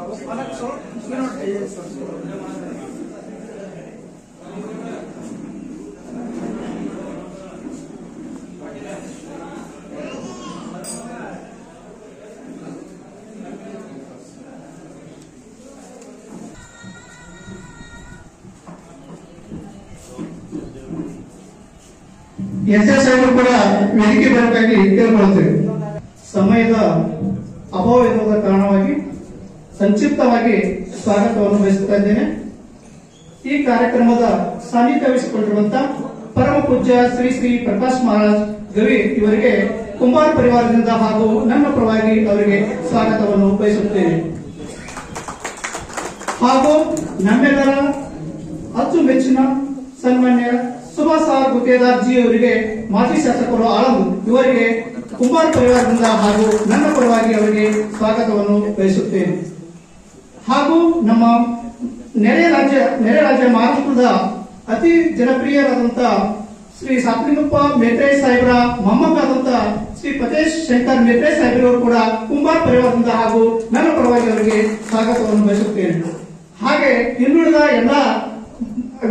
S ಕೂಡ ವೇದಿಕೆ ಬರಬೇಕಾಗಿ ಕೇಳಿಕೊಳ್ಳುತ್ತೇವೆ. ಸಮಯದ ಅಭಾವ ಇರುವುದರ ಕಾರಣವಾಗಿ ಸಂಕ್ಷಿಪ್ತವಾಗಿ ಸ್ವಾಗತವನ್ನು ಬಯಸುತ್ತಾ ಇದ್ದೇನೆ. ಈ ಕಾರ್ಯಕ್ರಮದ ಸಾನ್ನಿಧ್ಯ ವಹಿಸಿಕೊಂಡಿರುವಂತಹ ಪರಮ ಪೂಜ್ಯ ಶ್ರೀ ಶ್ರೀ ಪ್ರಕಾಶ್ ಮಹಾರಾಜ್ ಗವಿ ಇವರಿಗೆ ಕುಂಬಾರ ಪರಿವಾರದಿಂದ ಹಾಗೂ ನನ್ನ ಪರವಾಗಿ ಅವರಿಗೆ ಸ್ವಾಗತವನ್ನು ಬಯಸುತ್ತೇನೆ. ಹಾಗೂ ನಮ್ಮೆಲ್ಲರ ಅಚ್ಚುಮೆಚ್ಚಿನ ಸನ್ಮಾನ್ಯ ಸುಭಾಷ್ ಆರ್ ಗುತ್ತೇದಾರ್ ಜಿ ಅವರಿಗೆ ಮಾಜಿ ಶಾಸಕರು ಆಳಂದು ಇವರಿಗೆ ಕುಂಬಾರ ಪರಿವಾರದಿಂದ ಹಾಗೂ ನನ್ನ ಪರವಾಗಿ ಅವರಿಗೆ ಸ್ವಾಗತವನ್ನು ಬಯಸುತ್ತೇನೆ. ಹಾಗೂ ನಮ್ಮ ನೆರೆ ರಾಜ್ಯ ಮಹಾರಾಷ್ಟ್ರದ ಅತಿ ಜನಪ್ರಿಯರಾದಂತಹ ಶ್ರೀ ಸಾತ್ಲಿಂಗಪ್ಪ ಮೇತ್ರೆ ಸಾಹೇಬರ ಮೊಮ್ಮಗನಾದಂತ ಶ್ರೀ ಪತೇಶ್ ಶಂಕರ್ ಮೇತ್ರೆ ಸಾಹೇಬರವರು ಕೂಡ ಕುಂಬಾರ ಪರಿವಾರದಿಂದ ಹಾಗೂ ನನ್ನ ಪರವಾಗಿ ಅವರಿಗೆ ಸ್ವಾಗತವನ್ನು ಬಯಸುತ್ತೇನೆ. ಹಾಗೆ ಇನ್ನುಳಿದ ಎಲ್ಲ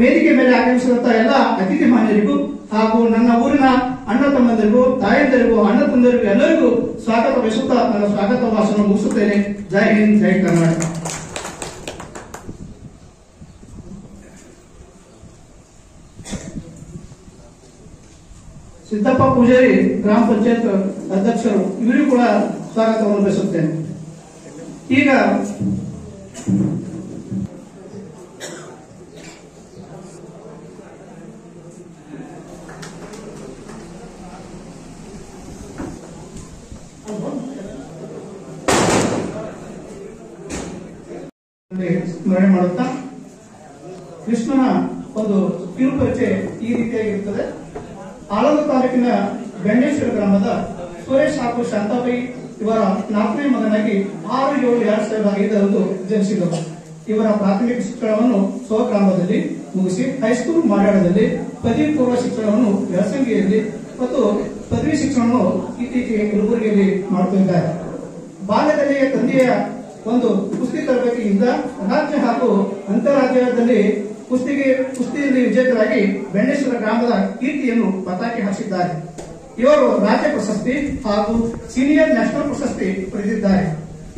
ವೇದಿಕೆ ಮೇಲೆ ಆಗಮಿಸಿರುವಂತಹ ಎಲ್ಲ ಅತಿಥಿ ಮಾನ್ಯರಿಗೂ ಹಾಗೂ ನನ್ನ ಊರಿನ ಅಣ್ಣ ತಮ್ಮಂದರಿಗೂ ತಾಯಂದರಿಗೂ ಅಣ್ಣ ತಂದರಿಗೂ ಎಲ್ಲರಿಗೂ ಸ್ವಾಗತ ಬಯಸುತ್ತಾ ನನ್ನ ಸ್ವಾಗತ ಭಾಷಣ ಮುಗಿಸುತ್ತೇನೆ. ಜೈ ಹಿಂದ್, ಜೈ ಕರ್ನಾಟಕ. ಸಿದ್ದಪ್ಪ ಪೂಜಾರಿ ಗ್ರಾಮ ಪಂಚಾಯತ್ ಅಧ್ಯಕ್ಷರು ಇವರಿಗೂ ಕೂಡ ಸ್ವಾಗತವನ್ನು ಬಯಸುತ್ತೇನೆ. ಈಗ ಸ್ಮರಣೆ ಮಾಡುತ್ತಾ ಕೃಷ್ಣನ ಒಂದು ಕಿರುಪರಿಚಯ ಈ ರೀತಿಯಾಗಿರುತ್ತದೆ. ಆಳಂದ ತಾಲೂಕಿನ ಗಂಡೇಶ್ವರ ಗ್ರಾಮದ ಸುರೇಶ್ ಹಾಗೂ ಶಾಂತಾಬಾಯಿ ಇವರ 4ನೇ ಮಗನಾಗಿ 6/7/2005 ಜನಿಸಿದರು. ಇವರ ಪ್ರಾಥಮಿಕ ಶಿಕ್ಷಣವನ್ನು ಸ್ವಗ್ರಾಮದಲ್ಲಿ ಮುಗಿಸಿ ಹೈಸ್ಕೂಲ್ ಮಾಡ್ಯಾಳದಲ್ಲಿ, ಪದವಿ ಪೂರ್ವ ಶಿಕ್ಷಣವನ್ನು ವ್ಯಾಸಂಗಿಯಲ್ಲಿ ಮತ್ತು ಪದವಿ ಶಿಕ್ಷಣವನ್ನು ಇತ್ತೀಚೆಗೆ ಕಲಬುರಗಿಯಲ್ಲಿ ಮಾಡುತ್ತಿದ್ದಾರೆ. ಬಾಲ್ಯದಲ್ಲಿಯೇ ತಂದೆಯ ಒಂದು ಕುಸ್ತಿ ತರಬೇತಿಯಿಂದ ರಾಜ್ಯ ಹಾಗೂ ಅಂತಾರಾಜ್ಯದಲ್ಲಿ ಕುಸ್ತಿಯಲ್ಲಿ ವಿಜೇತರಾಗಿ ಬೆಣ್ಣೇಶ್ವರ ಗ್ರಾಮದ ಕೀರ್ತಿಯನ್ನು ಪತಾಕೆ ಹಾರಿಸಿದ್ದಾರೆ. ಇವರು ರಾಜ್ಯ ಪ್ರಶಸ್ತಿ ಹಾಗೂ ಸೀನಿಯರ್ ನ್ಯಾಷನಲ್ ಪ್ರಶಸ್ತಿ ಪಡೆದಿದ್ದಾರೆ.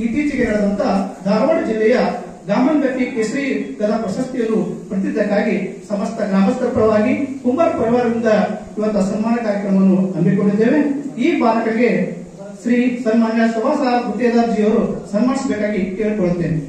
ಇತ್ತೀಚೆಗೆ ನಡೆದಂತ ಧಾರವಾಡ ಜಿಲ್ಲೆಯ ಗಾಮನ್ಗಟ್ಟಿ ಕೇಸರಿ ಗದಾ ಪ್ರಶಸ್ತಿಯನ್ನು ಪಡೆದಿದ್ದಕ್ಕಾಗಿ ಸಮಸ್ತ ಗ್ರಾಮಸ್ಥರ ಪರವಾಗಿ ಕುಂಬಾರ ಪರಿವಾರದಿಂದ ಇವತ್ತು ಸನ್ಮಾನ ಕಾರ್ಯಕ್ರಮವನ್ನು ಹಮ್ಮಿಕೊಂಡಿದ್ದೇವೆ. ಈ ಬಾಲಕರಿಗೆ ಶ್ರೀ ಸನ್ಮಾನ್ಯ ಸುಭಾಷ್ ಆರ್ ಗುತ್ತೇದಾರ್ ಜಿ ಅವರು ಸನ್ಮಾನಿಸಬೇಕಾಗಿ ಕೇಳಿಕೊಳ್ಳುತ್ತೇನೆ.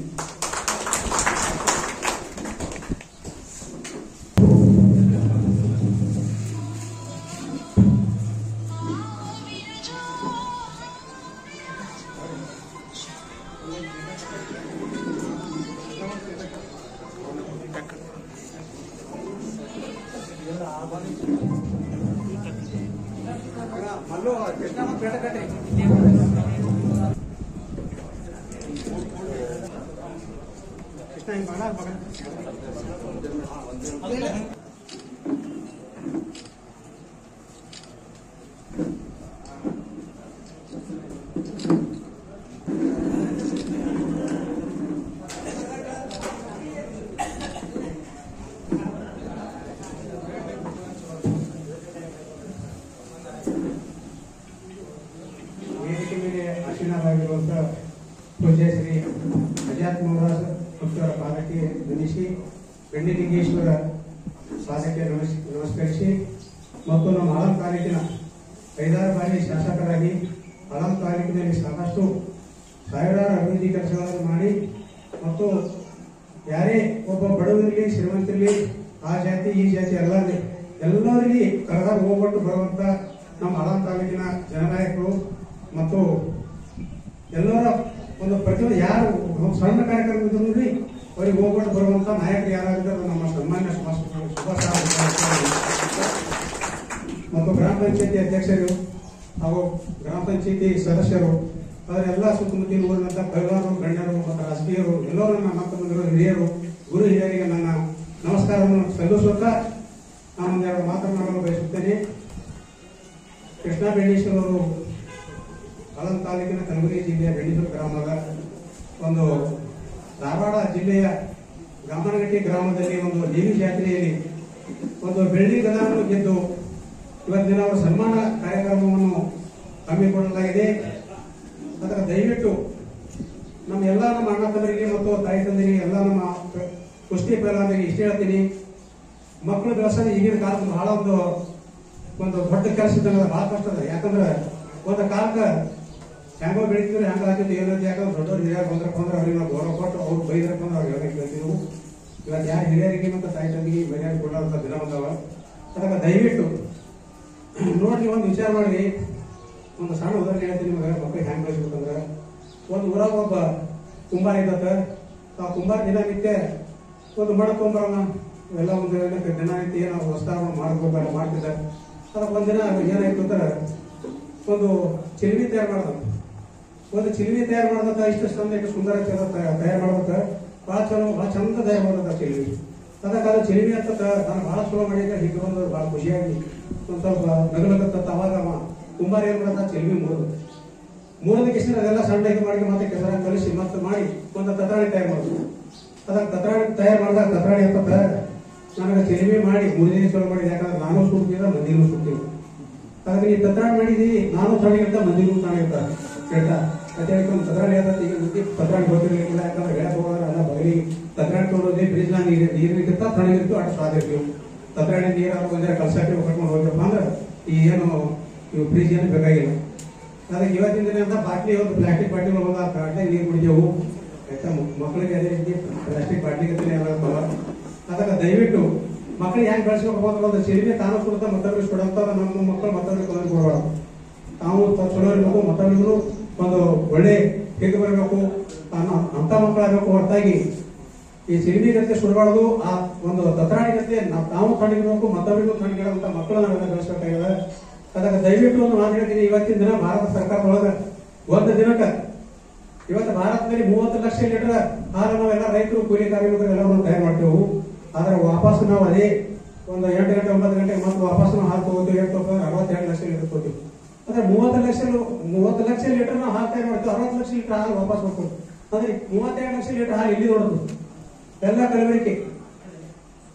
ಆಶೀರ್ವಾದವಾಗಿರುವಂತಹ ಪೂಜ್ಯ ಶ್ರೀ ಅಜಾತ್ ಮಹಾರಾಜ್ ಭಕ್ತರ ಪಾದಕ್ಕೆ ವಂದಿಸಿ, ಬೆಣ್ಣಿಲಿಂಗೇಶ್ವರ ಪಾದಕ್ಕೆ ನಮಸ್ಕರಿಸಿ ಮತ್ತು ನಮ್ಮ ಆಳಂ ತಾಲೂಕಿನ 5-6 ಬಾರಿ ಶಾಸಕರಾಗಿ ಆಳಂ ತಾಲೂಕಿನಲ್ಲಿ ಸಾಕಷ್ಟು ಸಾವಿರಾರು ಅಭಿವೃದ್ಧಿ ಕೆಲಸಗಳನ್ನು ಮಾಡಿ ಮತ್ತು ಯಾರೇ ಒಬ್ಬ ಬಡವರಿಗೆ ಶ್ರೀಮಂತರಿಗೆ ಆ ಜಾತಿ ಈ ಜಾತಿ ಎಲ್ಲರಿಗೆ ಕರೆದಾಗ ಹೋಗ್ಬಿಟ್ಟು ಬರುವಂತ ನಮ್ಮ ಆಳಂ ತಾಲೂಕಿನ ಜನನಾಯಕರು ಮತ್ತು ಎಲ್ಲರ ಒಂದು ಪ್ರತಿಯೊಂದು ಯಾರು ಸಣ್ಣ ಕಾರ್ಯಕ್ರಮ ಇದ್ರು ಅವರಿಗೆ ಹೋಗ್ಬಿಟ್ಟು ಬರುವಂತ ನಾಯಕರು ಯಾರಾಗಿದ್ದಾರೆ ನಮ್ಮ ಸನ್ಮಾನ್ಯ ಸುಭಾಷ್ ಮತ್ತು ಗ್ರಾಮ ಪಂಚಾಯತಿ ಅಧ್ಯಕ್ಷರು ಹಾಗೂ ಗ್ರಾಮ ಪಂಚಾಯತಿ ಸದಸ್ಯರು ಅವರೆಲ್ಲ ಸುತ್ತಮುತ್ತಲಿನ ಊರಿನಂತ ಪರಿವಾರರು, ಗಣ್ಯರು ಮತ್ತು ರಾಜಕೀಯರು ಎಲ್ಲರೂ ನನ್ನ ಬಂದಿರೋ ಹಿರಿಯರು, ಗುರು ಹಿರಿಯರಿಗೆ ನನ್ನ ನಮಸ್ಕಾರವನ್ನು ಸಲ್ಲಿಸುತ್ತಾ ನಾನು ಒಂದೆರಡು ಮಾತನಾಡಲು ಬಯಸುತ್ತೇನೆ. ಕೃಷ್ಣ ಬೆಣ್ಣೇಶ್ವರ ಅವರು ಆಳಂದ ತಾಲೂಕಿನ ಕಲಬುರಗಿ ಜಿಲ್ಲೆಯ ಬೆಣ್ಣೇಶ್ವರ ಗ್ರಾಮದ ಒಂದು ಧಾರವಾಡ ಜಿಲ್ಲೆಯ ಗಾಮನಗಟ್ಟಿ ಗ್ರಾಮದಲ್ಲಿ ಒಂದು ದೇವಿ ಜಾತ್ರೆಯಲ್ಲಿ ಒಂದು ಬೆಳ್ಳಿ ಗದವನ್ನು ಗೆದ್ದು ಇವತ್ತಿನ ಅವರ ಸನ್ಮಾನ ಕಾರ್ಯಕ್ರಮವನ್ನು ಹಮ್ಮಿಕೊಳ್ಳಲಾಗಿದೆ. ಅದರ ದಯವಿಟ್ಟು ನಮ್ಮ ಅಣ್ಣ ತಮ್ಮರಿಗೆ ಮತ್ತು ತಾಯಿ ತಂದರಿಗೆ ಎಲ್ಲ ನಮ್ಮ ಕುಸ್ತಿ ಪೈಲವಾನರಿಗೆ ಇಷ್ಟ ಹೇಳ್ತೀನಿ, ಮಕ್ಕಳು ಬೆಳೆಸೋದು ಈಗಿನ ಕಾಲದ ಬಹಳ ಒಂದು ದೊಡ್ಡ ಕೆಲಸ ಇದ್ದಂಗ ಬಹಳ ಕಷ್ಟ ಅದ. ಯಾಕಂದ್ರೆ ಒಂದು ಕಾಲಕ್ಕೆ ಹೆಂಗೋ ಬೆಳಿತಿದ್ರು ಹೆಂಗ ಆಗ್ತಿತ್ತು ಏನಂತ, ಯಾಕಂದ್ರೆ ದೊಡ್ಡವ್ರು ಹಿರಿಯರು ಬಂದ್ರಪ್ಪ ಅಂದ್ರೆ ಅವ್ರಿಗೆ ನಾವು ಗೌರವ ಕೊಟ್ಟು ಅವ್ರು ಬೈದ್ರಪ್ಪ ಅಂದ್ರೆ ಅವ್ರು ಹೇಳಕ್ ಕೇಳ್ತೀವಿ. ಇವತ್ತು ಯಾರು ಹಿರಿಯರಿಗೆ ಮತ್ತು ತಾಯಿ ತಂದಿಗೆ ಮರ್ಯಾದೆ ಕೊಡೋಂಥ ದಿನ ಬಂದವ. ಅದಕ್ಕೆ ದಯವಿಟ್ಟು ನೋಡಿ ಒಂದು ವಿಚಾರ ಮಾಡಿ, ಒಂದು ಸಣ್ಣ ಉದಾಹರಣೆ ಹೇಳ್ತೀನಿ ನಿಮಗೆ, ಮಕ್ಕಳಿಗೆ ಹ್ಯಾಂಗ್ ಬೆಳೆಸ್ಬೇಕಂದ್ರೆ ಒಂದು ಊರಾಗ ಒಬ್ಬ ಕುಂಬಾರ ಇದ್ದತ್ತ. ಆ ಕುಂಬಾರ ದಿನನಿತ್ಯ ಒಂದು ಮಣ ತೊಂಬರೋಣ ಎಲ್ಲ ಒಂದು ದಿನನಿತ್ಯ ಏನೋ ಹೊಸದಾರ ಮಾಡ್ಕೋಬೇಕಲ್ಲ ಮಾಡ್ತಿದ್ದ. ಅದಕ್ಕೆ ಒಂದಿನ ಏನಾಯ್ತು ಅಂದ್ರೆ ಒಂದು ಚಿಲ್ಮಿ ತಯಾರು ಮಾಡ್ದ. ಒಂದು ಚಿಲ್ಮಿ ತಯಾರು ಮಾಡ್ದ, ಇಷ್ಟು ಚಂದ ಇಷ್ಟು ಸುಂದರ ತಯಾರು ಮಾಡ್ಬೇಕ, ಭಾಳ ಚಲೋ ಭಾಳ ಚಂದ ತಯಾರು ಮಾಡ್ದ ಚಿಲ್ಮಿ. ಅದಕ್ಕೆ ಅದು ಚಿಲ್ಮಿ ಅಂತ ನಾನು ಭಾಳ ಚಲೋ ಮಾಡಿದ್ದೆ. ಹೀಗೆ ಒಂದು ಭಾಳ ಖುಷಿಯಾಗಿ ಒಂದು ಸ್ವಲ್ಪ ನಗಲಕತ್ತ. ಅವಾಗ ಕುಂಬಾರ ಏನ್ ಮಾಡದ, ಚಿಲ್ಮಿ ಮೂರದಕ್ಕೆ ಇಷ್ಟ ಅದೆಲ್ಲ ಸಣ್ಣ ಇದು ಮಾಡಿ ಮತ್ತೆ ಕೆಸರ ಕಲಿಸಿ ಮತ್ತೆ ಮಾಡಿ ಒಂದು ತತ್ರಾಣಿ ತಯಾರು ಮಾಡೋದು. ಅದಕ್ಕೆ ತತ್ರಾಣಿ ತಯಾರು ಮಾಡಿದಾಗ ತತ್ರಾಣಿ ಅಂತ ನನಗೆ ಚಿಲ್ಮಿ ಮಾಡಿ ಮೂರನೇ ಚಲೋ ಮಾಡಿ, ಯಾಕಂದ್ರೆ ನಾನು ಸುಡ್ತೀರ ಮಂದಿನೂ ಸುಡ್ತೀವಿ. ಅದಕ್ಕೆ ಈ ತತ್ರಾಣಿ ಮಾಡಿದಿ ನಾನು ತಣ್ಣಗಿರ್ತ ಮಂದಿನೂ ತಣ್ಣಗಿರ್ತಾರೆ ಹೇಳ್ತಾ ಮತ್ತೆ ಹೇಳ್ಕೊಂಡು ತತ್ರಾಣಿ ಆದತ್ತೆ. ಈಗ ಮುದ್ದೆ ತತ್ರಾಣಿ ಗೊತ್ತಿರಲಿಲ್ಲ, ಯಾಕಂದ್ರೆ ಹೇಳಕ್ ಹೋಗೋದ್ರೆ ಎಲ್ಲ ಬರೀ ತತ್ರಾಣಿ ತೊಗೊಂಡೋಗಿ ಫ್ರಿಜ್ ನ ನೀರಿಗಿರ್ತ ತಣ್ಣಗಿರ್ತು ಅಷ್ಟು ಸ್ವಾದ ಇರ್ತೀವಿ. ತತ್ರಾಣಿ ನೀರು ಬಂದ್ರೆ ಕಲ್ಸಾಕಿ ಕಟ್ಕೊಂಡು ಹೋಗ್ಯಪ್ಪ ಅಂದ್ರೆ ಈ ಏನು ಇವು ಫ್ರಿಜ್ ಏನು ಬೇಕಾಗಿಲ್ಲ. ಅದಕ್ಕೆ ಇವತ್ತಿನ ದಿನ ಅಂತ ಬಾಟ್ಲಿ ಒಂದು ಪ್ಲಾಸ್ಟಿಕ್ ಬಾಟ್ಲಿ ಬಂದ ಬಾಟ್ಲಿ ನೀರು ಕುಡಿದೆವು. ಆಯ್ತಾ, ಮಕ್ಕಳಿಗೆ ಅದೇ ರೀತಿ ಪ್ಲಾಸ್ಟಿಕ್ ಬಾಟ್ಲಿ ಗತಿ ಎಲ್ಲ ಅದಕ್ಕೆ ದಯವಿಟ್ಟು ಮಕ್ಕಳಿಗೆ ಹೆಂಗ್ ಬೆಳೆಸ್ಬೇಕು ಒಂದು ಚಿಲ್ಮೆ ತಾನು ಕೊಡ್ತಾ ಮತ್ತೊಬ್ಬರಿಗೆ ಕೊಡಂತ ನಮ್ಮ ಮಕ್ಕಳು ಮತ್ತೊಬ್ಬರಿಗೆ ತೊಂದರೆ ಕೊಡಬಾರ್ದು. ತಾವು ಚಲೋ ಇರಬೇಕು, ಮತ್ತೊಬ್ಬರಿಗೂ ಒಂದು ಒಳ್ಳೆ ಹೇಗೆ ಬರಬೇಕು ಅಂತ ಮಕ್ಕಳಾಗಬೇಕು. ಹೊರತಾಗಿ ಈ ಚಿಲ್ಮಿ ಗತೆ ಸುಡಬಾರ್ದು. ಆ ಒಂದು ತತ್ರಾಣಿ ಗತೆ ನಾವು ತಣ್ಣಗಿರ್ಬೇಕು, ಮತ್ತೊಬ್ಬರಿಗೂ ತಣ್ಣಗಿರೋಂಥ ಮಕ್ಕಳು ನಾವೆಲ್ಲ ಬೆಳೆಸಬೇಕಾಗಿದೆ. ಅದಕ್ಕೆ ದಯವಿಟ್ಟು ಒಂದು ಮಾತು ಹೇಳ್ತೀನಿ, ಇವತ್ತಿನ ದಿನ ಭಾರತ ಸರ್ಕಾರದೊಳಗೆ ಒಂದು ದಿನಕ್ಕೆ ಇವತ್ತು ಭಾರತದಲ್ಲಿ 30 ಲಕ್ಷ ಲೀಟರ್ ಹಾಲು ನಾವೆಲ್ಲ ರೈತರು ಕೂಲಿ ಕಾರ್ಮಿಕರು ಎಲ್ಲ ತಯಾರು ಮಾಡ್ತೇವೆ. ಆದ್ರೆ ವಾಪಸ್ ನಾವು ಅದೇ ಒಂದು 8 ಗಂಟೆ 9 ಗಂಟೆಗೆ ಮತ್ತೆ ವಾಪಸ್ ನಾವು ಹಾಲು ತಗೋತೀವಿ. 62 ಲಕ್ಷ ಲೀಟರ್ ತಗೋತೀವಿ. ಅಂದ್ರೆ 30 ಲಕ್ಷ ಲೀಟರ್ ನಾವು ಹಾಲು ತಯಾರು ಮಾಡ್ತೀವಿ. 60 ಲಕ್ಷ ಲೀಟರ್ ಹಾಲು ವಾಪಸ್ ಮಾಡ್ತೀವಿ. ಅಂದ್ರೆ 32 ಲಕ್ಷ ಲೀಟರ್ ಹಾಲು ಇಲ್ಲಿ ನೋಡುದು ಎಲ್ಲ ಕಲಬೆರಕೆ.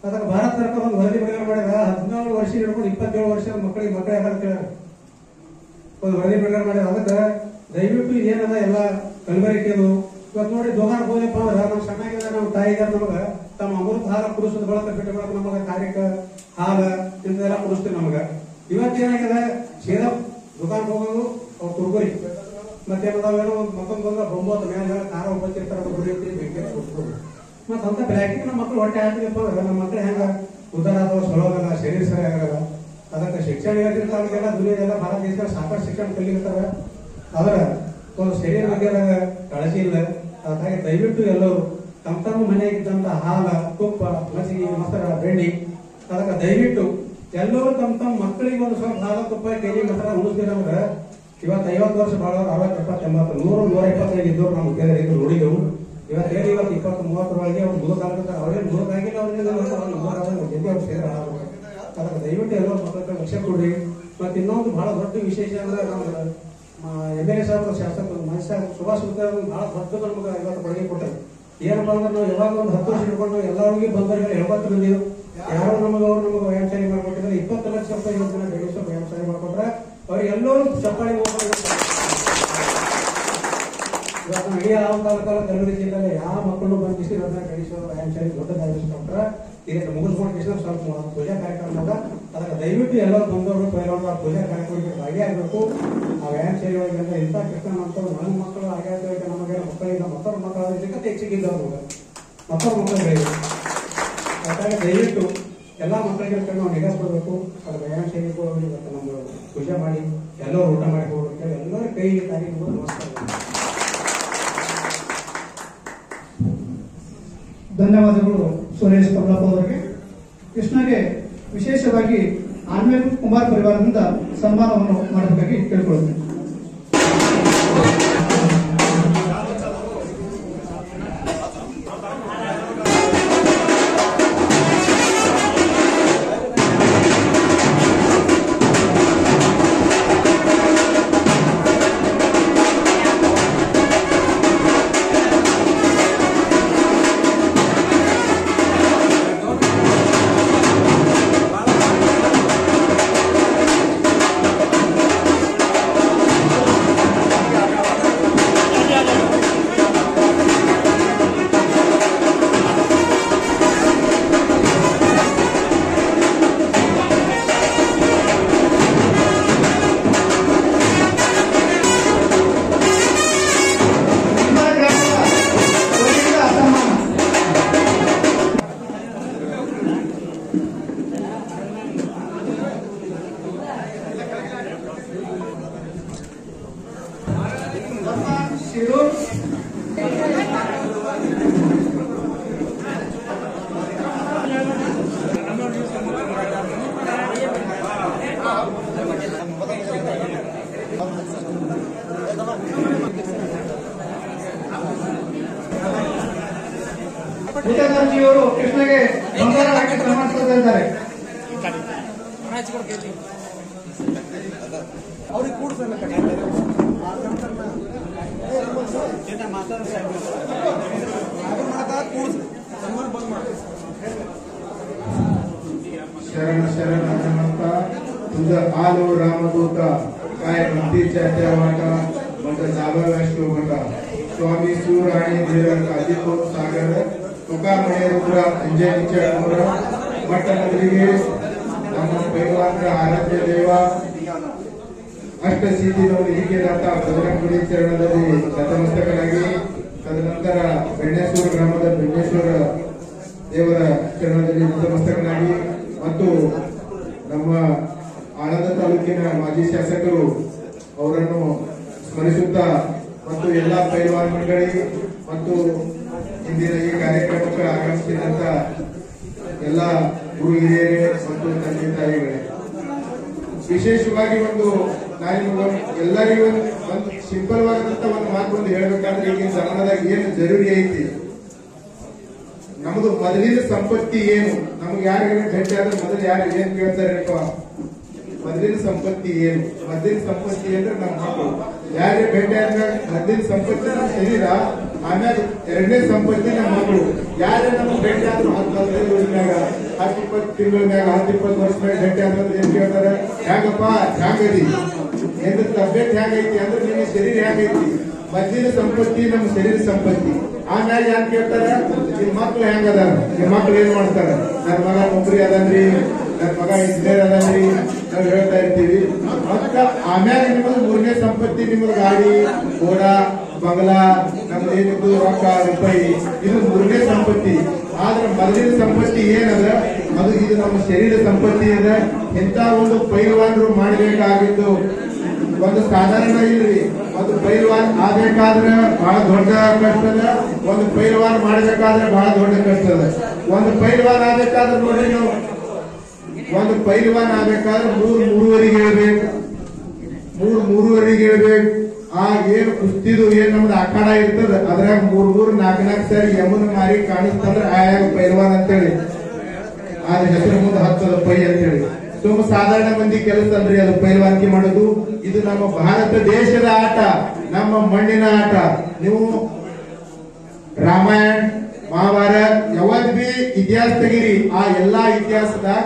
ಅದಕ್ಕೆ ಭಾರತ ಸರ್ಕಾರ ಒಂದು ವರದಿ ಬಿಡುಗಡೆ ಮಾಡಿದ. 14 ವರ್ಷ ಹಿಡ್ಕೊಂಡು 27 ವರ್ಷದ ಮಕ್ಕಳೇ ಆಗಂತ ಒಂದು ವರದಿ ಬಿಡುಗಡೆ ಮಾಡಿದ. ಅದಕ್ಕೆ ದಯವಿಟ್ಟು ಇದೇನದ ಎಲ್ಲ ಕಲಬೆರಕೆ ಅದು. ಇವತ್ತು ನೋಡಿ ದೋಗಾನ ಹೋದಪ್ಪ ಅಂದ್ರೆ ನಾವು ಸಣ್ಣಾಗಿದ್ದ ನಮ್ಮ ತಾಯಿಗಾರ ನಮಗ ತಮ್ಮ ಅಮೃತ ಹಾಲ ಕುಡಿಸೋದು ಬಳಕ ಬಿಟ್ಟು ಬಳಕ ನಮಗ ಕಾರ್ಯಕ್ಕ ಹಾಲ ಇಂಥದೆಲ್ಲ ಕುಡಿಸ್ತೀವಿ ನಮಗ. ಇವತ್ತೇನಾಗಿದೆ, ಸೀದಾ ದುಕಾನ್ ಹೋಗೋದು ಅವ್ರು ತುರ್ಗೋರಿ ಮತ್ತೇನದಾವೇನೋ ಮತ್ತೊಂದು ಬಂದ್ರೆ ಬೊಂಬತ್ತು ಮೇಲೆ ಖಾರ ಒಬ್ಬತ್ತಿರ್ತಾರ ಗುರಿ ಬೆಂಕಿ ಕೊಡ್ಬೋದು. ಮತ್ತ ಅಂತ ಬ್ಲಾಕಿಗೆ ನಮ್ಮ ಮಕ್ಕಳು ಹೊಟ್ಟೆ ಹಾಕ್ತಿದಪ್ಪ ಅಂದ್ರೆ ನಮ್ಮ ಮಕ್ಕಳು ಹೆಂಗ ಉದ್ದಾರ ಅಥವಾ ಸೊಲೋಗಲ್ಲ, ಶರೀರ ಸರಿ ಆಗಲ್ಲ. ಅದಕ್ಕೆ ಶಿಕ್ಷಣ ಇರೋದ್ರಿಂದ ದುನಿಯಾದೆಲ್ಲ ಭಾರತ ದೇಶದಲ್ಲಿ ಸಾಕಷ್ಟು ಶಿಕ್ಷಣ ಕಲಿರ್ತಾರೆ. ಆದ್ರೆ ಒಂದು ಶರೀರ ಬಗ್ಗೆ ಕಾಳಜಿ ಇಲ್ಲ. ಹಾಗಾಗಿ ದಯವಿಟ್ಟು ಎಲ್ಲರೂ ತಮ್ಮ ಮನೆಯಾಗಿದ್ದಂತ ಹಾಲ, ತುಪ್ಪ, ಮಜ್ಜಿಗೆ, ಮೊಸರ, ಬೆಣ್ಣೆ ಅದಕ್ಕೆ ದಯವಿಟ್ಟು ಎಲ್ಲರೂ ತಮ್ಮ ಮಕ್ಕಳಿಗೆ ಒಂದು ಸ್ವಲ್ಪ ಹಾಲು, ತುಪ್ಪ, ಕೆಜಿ ಮೊಸರ ಉಣಿಸ್ತೀವಿ. ನಮ್ಗೆ ಇವತ್ತು 50 ವರ್ಷ ಬಾಳೋರು 60, 70, 80, 100, 125 ಇದ್ದವ್ರು ನಾವು ರೈತರು ನೋಡಿದೆವು. ಇವತ್ತು 20, 30 ಒಳಗೆ ಅವ್ರು ಮುದುಕಾಗ್ತಾರೆ. ಅವ್ರೇನು ಮುದುಕಾಗಿಲ್ಲ, ಅವ್ರಿಗೆ ಅವ್ರು ಸೇರಿ ಹಾಳಾಗ್ಬೇಕು. ಅದಕ್ಕೆ ದಯವಿಟ್ಟು ಎಲ್ಲರೂ ಮಕ್ಕಳ ಲಕ್ಷ್ಯ ಕೊಡ್ರಿ. ಮತ್ತೆ ಇನ್ನೊಂದು ಬಹಳ ದೊಡ್ಡ ವಿಶೇಷ ಅಂದ್ರೆ ನಾವು MLA ಸಾಹೇಬರು, ಶಾಸಕರು, ಮನುಷ್ಯ ಸುಭಾಷ್ ಉದ್ಯೋಗ ಬಹಳ ದೊಡ್ಡದು ನಮ್ಗೆ ಇವತ್ತು ಕೊಡುಗೆ ಕೊಟ್ಟರು. ಏನಪ್ಪಾ ಅಂದ್ರೆ ನಾವು ಯಾವಾಗ ಒಂದು 10 ವರ್ಷ ಹಿಡ್ಕೊಂಡು ಎಲ್ಲರಿಗೂ ಬಂದವರಿಗೆ 70 ಮಂದಿ ಯಾರೋ ನಮಗೆ ವ್ಯಾಯಾಮಶಾಲೆ ಮಾಡ್ಕೊಟ್ಟಿದ್ರೆ 20 ಲಕ್ಷ ರೂಪಾಯಿ ಇವತ್ತಿನ ಗಣೇಶ ವ್ಯಾಯಾಮಶಾಲೆ ಮಾಡ್ಕೊಟ್ರೆ ಅವ್ರಿಗೆಲ್ಲರೂ ಚಪ್ಪಾಳಿ ಇವತ್ತು ಇಡೀ ಕಾಲ ಕಲಬುರಗಿ ಜಿಲ್ಲೆಯಲ್ಲಿ ಯಾವ ಮಕ್ಕಳು ಬಂದಿಸಿ ಗಣೇಶ ವ್ಯಾಯಾಮಶಾಲೆ ದೊಡ್ಡ ಕೊಟ್ರ ಇದಕ್ಕೆ ಮುಗಿಸ್ಕೊಂಡು ಸ್ವಲ್ಪ ಪೂಜಾ ಕಾರ್ಯಕ್ರಮ. ಅದಕ್ಕೆ ದಯವಿಟ್ಟು ಎಲ್ಲರೂ ಬಂದವರು ಪೈಲವಾನರು ಪೂಜಾ ಕಾರ್ಯಕ್ರಮಕ್ಕೆ ಭಾಗಿಯಾಗಬೇಕು. ಆ ವ್ಯಾಯಾಮಶಾಲೆ ಒಳಗೆ ಇಂಥ ಕೃಷ್ಣ ಅಂತವ್ರು ನನ್ನ ಮಕ್ಕಳು ಆಗ್ಯಾದ ನಮಗೆ ಮಕ್ಕಳಿಂದ ಮತ್ತೊಬ್ಬರ ಮಕ್ಕಳ ಜಗತ್ತು ಹೆಚ್ಚಿಗಿದ್ದವ್ರು ಮತ್ತೊಬ್ಬರ ಮಕ್ಕಳು ಬೆಳೆಯಬೇಕು. ಹಾಗಾಗಿ ದಯವಿಟ್ಟು ಎಲ್ಲಾ ಮಕ್ಕಳಿಗೆ ನಾವು ನಿಗಾ ಕೊಡಬೇಕು. ಅದು ವ್ಯಾಯಾಮಶಾಲೆಗೆ ಹೋಗಿ ನಮ್ಮ ಪೂಜೆ ಮಾಡಿ ಎಲ್ಲರೂ ಊಟ ಮಾಡಿ ಹೋಗ್ಬೇಕು. ಎಲ್ಲರೂ ಕೈಗೆ ತಾಯಿ ನಮಸ್ಕಾರ. ಧನ್ಯವಾದಗಳು ಸುರೇಶ್ ಕಮಲಪ್ಪ ಅವರಿಗೆ. ಕೃಷ್ಣಗೆ ವಿಶೇಷವಾಗಿ ಆನ್ಮೇಲ್ ಕುಮಾರ್ ಪರಿವಾರದಿಂದ ಸನ್ಮಾನವನ್ನು ಮಾಡಬೇಕಾಗಿ ಕೇಳಿಕೊಳ್ಳುತ್ತೇನೆ. ಗುತ್ತೇದಾರ್ಜಿಯವರು ಕೃಷ್ಣಗೆ ಬಂಗಾರ ಹಾಕಿ ಸನ್ಮಾನಿಸ್ತಾ ಇದ್ದಾರೆ. शरण शरण हनुमंता तुझं आलो रामदूत काय भक्तीच्या त्या वाटा म्हणजे जागा वैष्णव घटा स्वामी सूर आणि धीर काजीकोट सागर तुका म्हणे रुद्र अंजनीच्या डोंगर मठ नगरीगे ನಮ್ಮ ಭಗವಂತರ ಆರಾಧ್ಯ ದೇವ ಅಷ್ಟಸಿದ್ಧಿಯನ್ನು ಹೀಗೆ ದಾತ ಬಜರಂಗುಡಿ ಚರಣದಲ್ಲಿ ನತಮಸ್ತಕನಾಗಿ ತದನಂತರ ಬೆಣ್ಣೇಶ್ವರ ಗ್ರಾಮದ ಬೆಣ್ಣೇಶ್ವರ ದೇವರ ಚರಣದಲ್ಲಿ ನತಮಸ್ತಕನಾಗಿ ಮತ್ತು ನಮ್ಮ ಆಳಂದ ತಾಲೂಕಿನ ಮಾಜಿ ಶಾಸಕರು ಅವರನ್ನು ಸ್ಮರಿಸುತ್ತಾ ಮತ್ತು ಎಲ್ಲಾ ಪೈಲ್ವಾನ್ ಮಂಡಳಿ ಮತ್ತು ಇಂದಿನ ಈ ಕಾರ್ಯಕ್ರಮಕ್ಕೆ ಆಗಮಿಸಿದಂತ ಎಲ್ಲ ಗುರು ಹಿರಿಯರೇ ಮತ್ತು ತಂದೆ ತಾಯಿಗಳೇ, ವಿಶೇಷವಾಗಿ ನಾನು ಎಲ್ಲರಿಗೂ ಒಂದು ಸಿಂಪಲ್ ವಾದಂತ ಒಂದು ಮಾತು ಹೇಳ್ಬೇಕಾದ್ರೆ ಈಗಿನ ಜಮಾನದಾಗ ಏನು ಜರೂರಿ ಐತಿ, ನಮ್ದು ಮೊದಲಿನ ಸಂಪತ್ತಿ ಏನು, ನಮ್ಗೆ ಯಾರಿಗಾರ ಭೇಟಿ ಆದ್ರೆ ಮೊದಲು ಯಾರು ಏನ್ ಕೇಳ್ತಾರಪ್ಪ, ಮೊದಲಿನ ಸಂಪತ್ತಿ ಏನು? ಮೊದಲಿನ ಸಂಪತ್ತಿ ಅಂದ್ರೆ ನಮ್ಮ ಮಕ್ಕಳು. ಯಾರಿಗೆ ಭೇಟಿ ಆದ್ರೆ ಮೊದಲಿನ ಸಂಪತ್ತಿ ನಮ್ಮ ಶರೀರ, ಆಮ್ಯಾಗ ಎರಡನೇ ಸಂಪತ್ತಿ ನಮ್ಮ ಮಕ್ಕಳು. ಯಾರೇ ನಮ್ಗೆ ಭೇಟಿ ಆದ್ರು 10-15 ವರ್ಷನಾಗ 10-20 ತಿಂಗಳ ಮ್ಯಾಗ 10-20 ವರ್ಷ ಮ್ಯಾಗ ಭೇಟಿ ಆದ್ರೆ ಏನ್ ಕೇಳ್ತಾರ, ಹ್ಯಾಂಗಪ್ಪ ಹ್ಯಾಂಗದಿ, ನಿನ್ನ ತಬ್ಯತ್ ಹ್ಯಾಂಗೈತಿ ಅಂದ್ರೆ ನಿನ್ನ ಶರೀರ ಹ್ಯಾಂಗೈತಿ. ಮೊದಲಿನ ಸಂಪತ್ತಿ ನಮ್ಮ ಶರೀರ ಸಂಪತ್ತಿ. ಆಮ್ಯಾಗ ಯಾರು ಕೇಳ್ತಾರ, ನಿಮ್ ಮಕ್ಳು ಹೆಂಗ ಅದಾರ, ನಿಮ್ ಮಕ್ಳು ಏನ್ ಮಾಡ್ತಾರ, ನನ್ನ ಮಗ ನೌಕರಿ ಅದನ್ರಿ, ನನ್ನ ಮಗ ಇಂಜಿನಿಯರ್ ಅದನ್ರಿ ನಾವು ಹೇಳ್ತಾ ಇರ್ತೀವಿ. ಮತ್ತ ಆಮ್ಯಾಗ ನಿಮ್ಮದು ಮೂರನೇ ಸಂಪತ್ತಿ ನಿಮ್ಮದು ಗಾಡಿ ಘೋಡ ಬಂಗಲಾ, ನಮ್ದು ಏನಿದ್ದು ರೊಕ್ಕ ರೂಪಾಯಿ, ಇದು ಮೂರನೇ ಸಂಪತ್ತಿ. ಆದ್ರೆ ಮೊದಲಿನ ಸಂಪತ್ತಿ ಏನದ, ಅದು ಇದು ನಮ್ಮ ಶರೀರ ಸಂಪತ್ತಿ ಅದ. ಇಂತ ಒಂದು ಪೈಲ್ವಾನರು ಮಾಡಬೇಕಾಗಿದ್ದು ಒಂದು ಸಾಧಾರಣ ಇಲ್ರಿ. ಒಂದು ಪೈಲ್ವಾನ್ ಆಗ್ಬೇಕಾದ್ರೆ ಬಹಳ ದೊಡ್ಡ ಕಷ್ಟ ಅದ, ಒಂದು ಪೈಲ್ವಾನ್ ಮಾಡಬೇಕಾದ್ರೆ ಬಹಳ ದೊಡ್ಡ ಕಷ್ಟ ಅದ. ಒಂದು ಪೈಲ್ವಾನ್ ಆಗ್ಬೇಕಾದ್ರೆ ನೋಡ್ರಿ, ನಾವು ಒಂದು ಪೈಲ್ವಾನ್ ಆಗ್ಬೇಕಾದ್ರೆ 3-3.5 ಹೇಳ್ಬೇಕು, 3-3.5 ಹೇಳ್ಬೇಕು. ಆ ಏನು ಕುಸ್ತಿದು ಏನ್ ನಮ್ದು ಅಖಾಡ ಇರ್ತದ ಅದ್ರಾಗ 3-4 ಸಾರಿ ಯಮುನ ಮಾರಿ ಕಾಣಿಸ್ತಂದ್ರ ಆಯಾಗ ಪೈಲ್ವಾನ್ ಅಂತೇಳಿ ಅದ ಹೆಸರು ಮುಂದೆ ಹತ್ತದ ಪೈ ಅಂತೇಳಿ. ತುಂಬ ಸಾಧಾರಣ ಮಂದಿ ಕೆಲಸ ಅಲ್ರಿ ಅದು ಪೈಲ್ವಾನ್ಕಿ ಮಾಡೋದು. ಇದು ನಮ್ಮ ಭಾರತ ದೇಶದ ಆಟ, ನಮ್ಮ ಮಣ್ಣಿನ ಆಟ. ನೀವು ರಾಮಾಯಣ ಮಹಾಭಾರತ ಯಾವತ್ ಬಿ ಇತಿಹಾಸ ತೆಗಿರಿ, ಆ ಎಲ್ಲಾ ಇತಿಹಾಸದಾಗ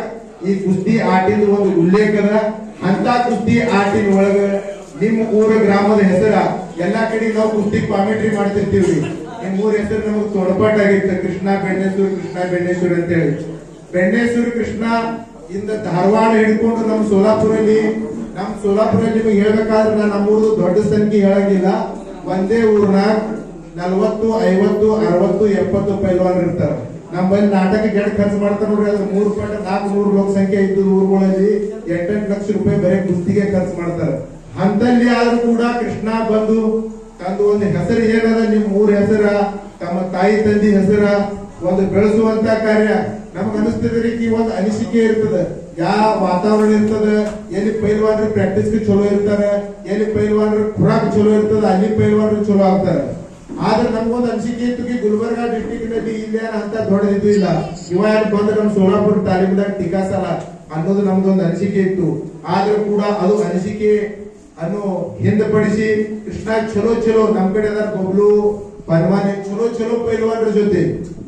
ಈ ಕುಸ್ತಿ ಆಟಿನ ಒಂದು ಉಲ್ಲೇಖದ. ಅಂತ ಕುಸ್ತಿ ಆಟಿನ ಒಳಗ ನಿಮ್ಮ ಊರ ಗ್ರಾಮದ ಹೆಸರ ಎಲ್ಲಾ ಕಡೆ ನಾವು ಕುಸ್ತಿ ಕಾಮೆಂಟ್ರಿ ಮಾಡ್ತಿರ್ತೀವಿ. ನಿಮ್ ಊರ ಹೆಸರು ನಮಗೆ ತೊಡಪಾಟ್ ಆಗಿತ್ತು, ಕೃಷ್ಣ ಬೆಣ್ಣೇಶ್ವರ ಅಂತ ಹೇಳಿ. ಬೆಣ್ಣೇಶ್ವರ ಕೃಷ್ಣ ಇಂದ ಧಾರವಾಡ ಹಿಡ್ಕೊಂಡು ನಮ್ಮ ಸೋಲಾಪುರಲ್ಲಿ ನಿಮಗೆ ಹೇಳ್ಬೇಕಾದ್ರೆ ನಾನು ನಮ್ಮೂರ್ದು ದೊಡ್ಡ ಸಂಖ್ಯೆ ಹೇಳಂಗಿಲ್ಲ. ಒಂದೇ ಊರ್ನಾಗ 40, 50, 60, 70 ಪೈಲ್ವಾನ್ ಇರ್ತಾರ. ನಮ್ಮಲ್ಲಿ ನಾಟಕ ಜಡ್ ಖರ್ಚು ಮಾಡ್ತಾರ ನೋಡ್ರಿ, ಅದು 3.400 ಲೋಕ ಸಂಖ್ಯೆ ಇದ್ದ ಊರುಗಳಲ್ಲಿ 8 ಲಕ್ಷ ರೂಪಾಯಿ ಬರೀ ಕುಸ್ತಿಗೆ ಖರ್ಚು ಮಾಡ್ತಾರ. ಅಂತಲ್ಲಿ ಆದ್ರೂ ಕೂಡ ಕೃಷ್ಣ ಬಂದು ತಂದು ಒಂದು ಹೆಸರು ಏನದ, ನಿಮ್ ಊರ ಹೆಸರ, ತಮ್ಮ ತಾಯಿ ತಂದಿ ಹೆಸರ ಒಂದು ಬೆಳೆಸುವಂತ ಕಾರ್ಯ ನಮಗ್ ಅನಿಸ್ತದ ರೀತಿ ಒಂದು ಅನಿಸಿಕೆ ಇರ್ತದ. ಯಾವ ವಾತಾವರಣ ಇರ್ತದ, ಎಲ್ಲಿ ಪೈಲ್ವಾನ್ರು ಪ್ರಾಕ್ಟೀಸ್ ಚಲೋ ಇರ್ತಾರ, ಎಲ್ಲಿ ಪೈಲ್ವಾನ್ರು ಖುರಾಕ್ ಚಲೋ ಇರ್ತದ, ಅಲ್ಲಿ ಪೈಲ್ವಾನ್ರು ಚಲೋ ಆಗ್ತಾರ. ಆದ್ರೆ ನಮ್ಗೊಂದು ಅನಿಸಿಕೆ ಇತ್ತು, ಗುಲ್ಬರ್ಗಾ ಡಿಸ್ಟಿಕ್ ನಲ್ಲಿ ಇಲ್ಲಿ ಅಂತ ದೊಡ್ಡದಿದ್ದು ಇಲ್ಲ, ಇವ ಯಾರು ಬಂದ್ರೆ ನಮ್ ಸೋಲಾಪುರ ತಾಲೂಕದಾಗ ಟಿಕಾಸಲ್ಲ ಅನ್ನೋದು ನಮ್ದೊಂದು ಅನಿಸಿಕೆ ಇತ್ತು. ಆದ್ರೂ ಕೂಡ ಅದು ಅನಿಸಿಕೆ ಅನ್ನು ಹಿಂದಪಡಿಸಿ ಕೃಷ್ಣ ಚಲೋ ನಮ್ ಕಡೆ ಅದಾರ ಬಬ್ಲು ಪನ್ವಾನಿ ಚಲೋ ಪೈಲ್ವಾನ್ರ ಜೊತೆ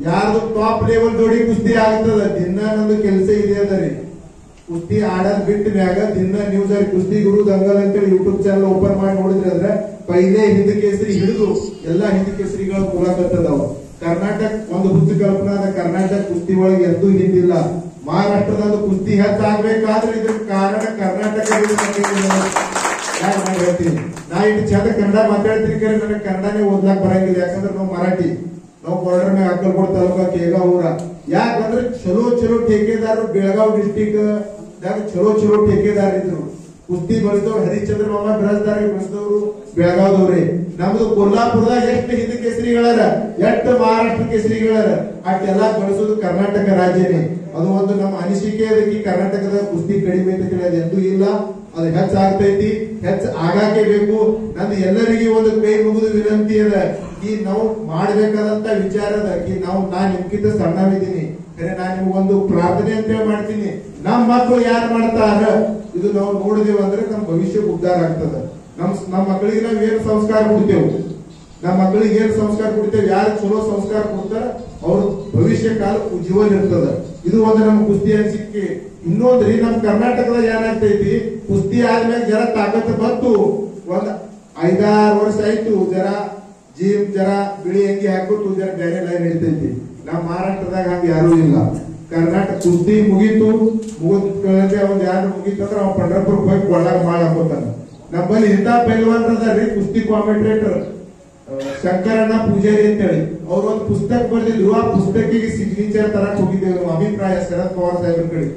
ಯಾರ್ದು ಟಾಪ್ ಲೆವೆಲ್ ಜೋಡಿ ಕುಸ್ತಿ ಆಗ್ತದ. ದಿನ ನಂದು ಕೆಲಸ ಇದೆ ಅದರಿ, ಕುಸ್ತಿ ಆಡೋದ್ ಬಿಟ್ಟ ಮ್ಯಾಗ ದಿನ ನ್ಯೂಸ್ ಅಲ್ಲಿ ಕುಸ್ತಿ ಗುರು ದಂಗಲ್ ಅಂತೇಳಿ ಯೂಟ್ಯೂಬ್ ಚಾನಲ್ ಓಪನ್ ಮಾಡಿ ನೋಡಿದ್ರೆ ಅಂದ್ರೆ ಪೈಲೆ ಹಿಂದ ಕೇಸರಿ ಹಿಡಿದು ಎಲ್ಲಾ ಹಿಂದ ಕೇಸರಿಗಳು ಕೂಡಕತ್ತದಾವ. ಕರ್ನಾಟಕ ಒಂದು ಹುಚ್ಚು ಕಲ್ಪನಾ ಅದ, ಕರ್ನಾಟಕ ಕುಸ್ತಿ ಒಳಗೆ ಎಂದೂ ಹಿಂದಿಲ್ಲ. ಮಹಾರಾಷ್ಟ್ರದಲ್ಲಿ ಕುಸ್ತಿ ಹೆಚ್ಚಾಗ್ಬೇಕಾದ್ರೆ ಇದ್ರ ಕಾರಣ ಕರ್ನಾಟಕ. ಹೇಳ್ತೀನಿ ನಾ ಇಟ್ಟು ಚಂದ ಕನ್ನಡ ಮಾತಾಡ್ತೀನಿ, ನನಗೆ ಕನ್ನಡನೇ ಓದ್ಲಾಕ್ ಬರಂಗಿಲ್ಲ. ಯಾಕಂದ್ರೆ ನಾವು ಮರಾಠಿ, ನಾವು ಬಾರ್ಡರ್ ಮ್ಯಾಗ ಅಕ್ಕಲ್ಕೋಟ್ ತಾಲೂಕ ಕೇಗ ಊರ. ಯಾಕಂದ್ರೆ ಚಲೋ ठेकेदारರು ಬೆಳಗಾವ್ ಡಿಸ್ಟಿಕ್ ದಾಗ ಚಲೋ ठेकेदार ಇದ್ರು. ಕುಸ್ತಿ ಬೆಳೆದವ್ರು ಹರಿಶ್ಚಂದ್ರ ಮಾಮ ಬಿರಾಜ್ದಾರ್ ಬೆಳೆದವರು ಬೆಳಗಾವ್ದವ್ರೆ. ನಮ್ದು ಕೊಲ್ಲಾಪುರದಾಗ ಎಷ್ಟು ಹಿಂದ ಕೇಸರಿ ಕೇಸರಿಗಳರ ಎಷ್ಟು ಮಹಾರಾಷ್ಟ್ರ ಕೇಸರಿಗಳರ ಅಷ್ಟೆಲ್ಲ ಬಳಸೋದು ಕರ್ನಾಟಕ ರಾಜ್ಯನೇ. ಅದು ಒಂದು ನಮ್ಮ ಅನಿಸಿಕೆ. ಅದಕ್ಕೆ ಕರ್ನಾಟಕದ ಕುಸ್ತಿ ಕಡಿಮೆ ಅಂತ ಅದು ಎಂದೂ ಇಲ್ಲ, ಅದು ಹೆಚ್ಚಾಗ್ತೈತಿ, ಹೆಚ್ಚು ಆಗಾಕೆ ಬೇಕು. ನಂದು ಎಲ್ಲರಿಗೆ ಒಂದು ಕೈ ಮುಗಿದು ವಿನಂತಿ ಅದ, ಈ ನಾವು ಮಾಡ್ಬೇಕಾದಂತ ವಿಚಾರ ಅದ ಕಿ ನಾನ್ ನಿಮ್ಗಿಂತ ಸಣ್ಣವಿದ್ದೀನಿ, ನಾನು ನಿಮ್ಗೊಂದು ಪ್ರಾರ್ಥನೆ ಅಂತ ಮಾಡ್ತೀನಿ. ನಮ್ಮ ಮಕ್ಕಳು ಯಾರು ಮಾಡ್ತಾರ ಇದು ನಾವು ನೋಡಿದೇವು ಅಂದ್ರೆ ನಮ್ಮ ಭವಿಷ್ಯ ಉದ್ಧಾರ ಆಗ್ತದ. ನಮ್ಮ ಮಕ್ಕಳಿಗೆ ನಾವ್ ಏನ್ ಸಂಸ್ಕಾರ ಕೊಡ್ತೇವೆ, ನಮ್ಮ ಮಕ್ಕಳಿಗೆ ಏನ್ ಸಂಸ್ಕಾರ ಕೊಡ್ತೇವೆ, ಯಾರು ಚಲೋ ಸಂಸ್ಕಾರ ಕೊಡ್ತಾರ ಅವ್ರ ಭವಿಷ್ಯ ಕಾಲ ಉಜ್ವಲ ಇರ್ತದ. ಇದು ಒಂದು ನಮ್ಮ ಕುಸ್ತಿ ಅನಿಸಿಕೆ. ಇನ್ನೊಂದ್ರಿ ನಮ್ ಕರ್ನಾಟಕದ ಏನಾಗ್ತೈತಿ, ಕುಸ್ತಿ ಆದ್ಮೇಲೆ ಜರ ತಾಕತ್ ಬಂತು, ಒಂದ್ 5-6 ವರ್ಷ ಆಯ್ತು, ಜರ ಜೀಮ್ ಜರ ಬಿಳಿ ಅಂಗಿ ಹಾಕೋತು, ಜರ ಬೇರೆ ಲೈನ್ ಇರ್ತೈತಿ. ನಮ್ಮ ಮಹಾರಾಷ್ಟ್ರದಾಗ ಹಂಗ ಯಾರು ಇಲ್ಲ. ಕರ್ನಾಟಕ ಕುಸ್ತಿ ಮುಗೀತು, ಮುಗಿದ ಒಂದ್ ಯಾರು ಮುಗೀತಂದ್ರ ಅವ್ ಪಂಡ್ರಪುರಕ್ಕೆ ಹೋಗಿ ಕೊಳ್ಳಾಗ ಮಾಡ್ ಹಾಕೋತಾನ. ನಮ್ಮಲ್ಲಿ ಇಂಥ ಪೈಲ್ವಾನ್ರದಾರ್ರಿ ಕುಸ್ತಿ ಕಾಮೆಂಟ್ರೇಟರ್ ಶಂಕರಣ್ಣ ಪೂಜಾರಿ ಅಂತೇಳಿ, ಅವ್ರು ಒಂದು ಪುಸ್ತಕ ಬರೆದಿದ್ರು. ಆ ಪುಸ್ತಕಿಗೆ ಸಿಗ್ನೇಚರ್ ತರಕ್ ಹೋಗಿದ್ದೇವೆ ನಮ್ಮ ಅಭಿಪ್ರಾಯ ಶರದ್ ಪವಾರ್ ಸಾಹೇಬ್ರ ಕಡೆ.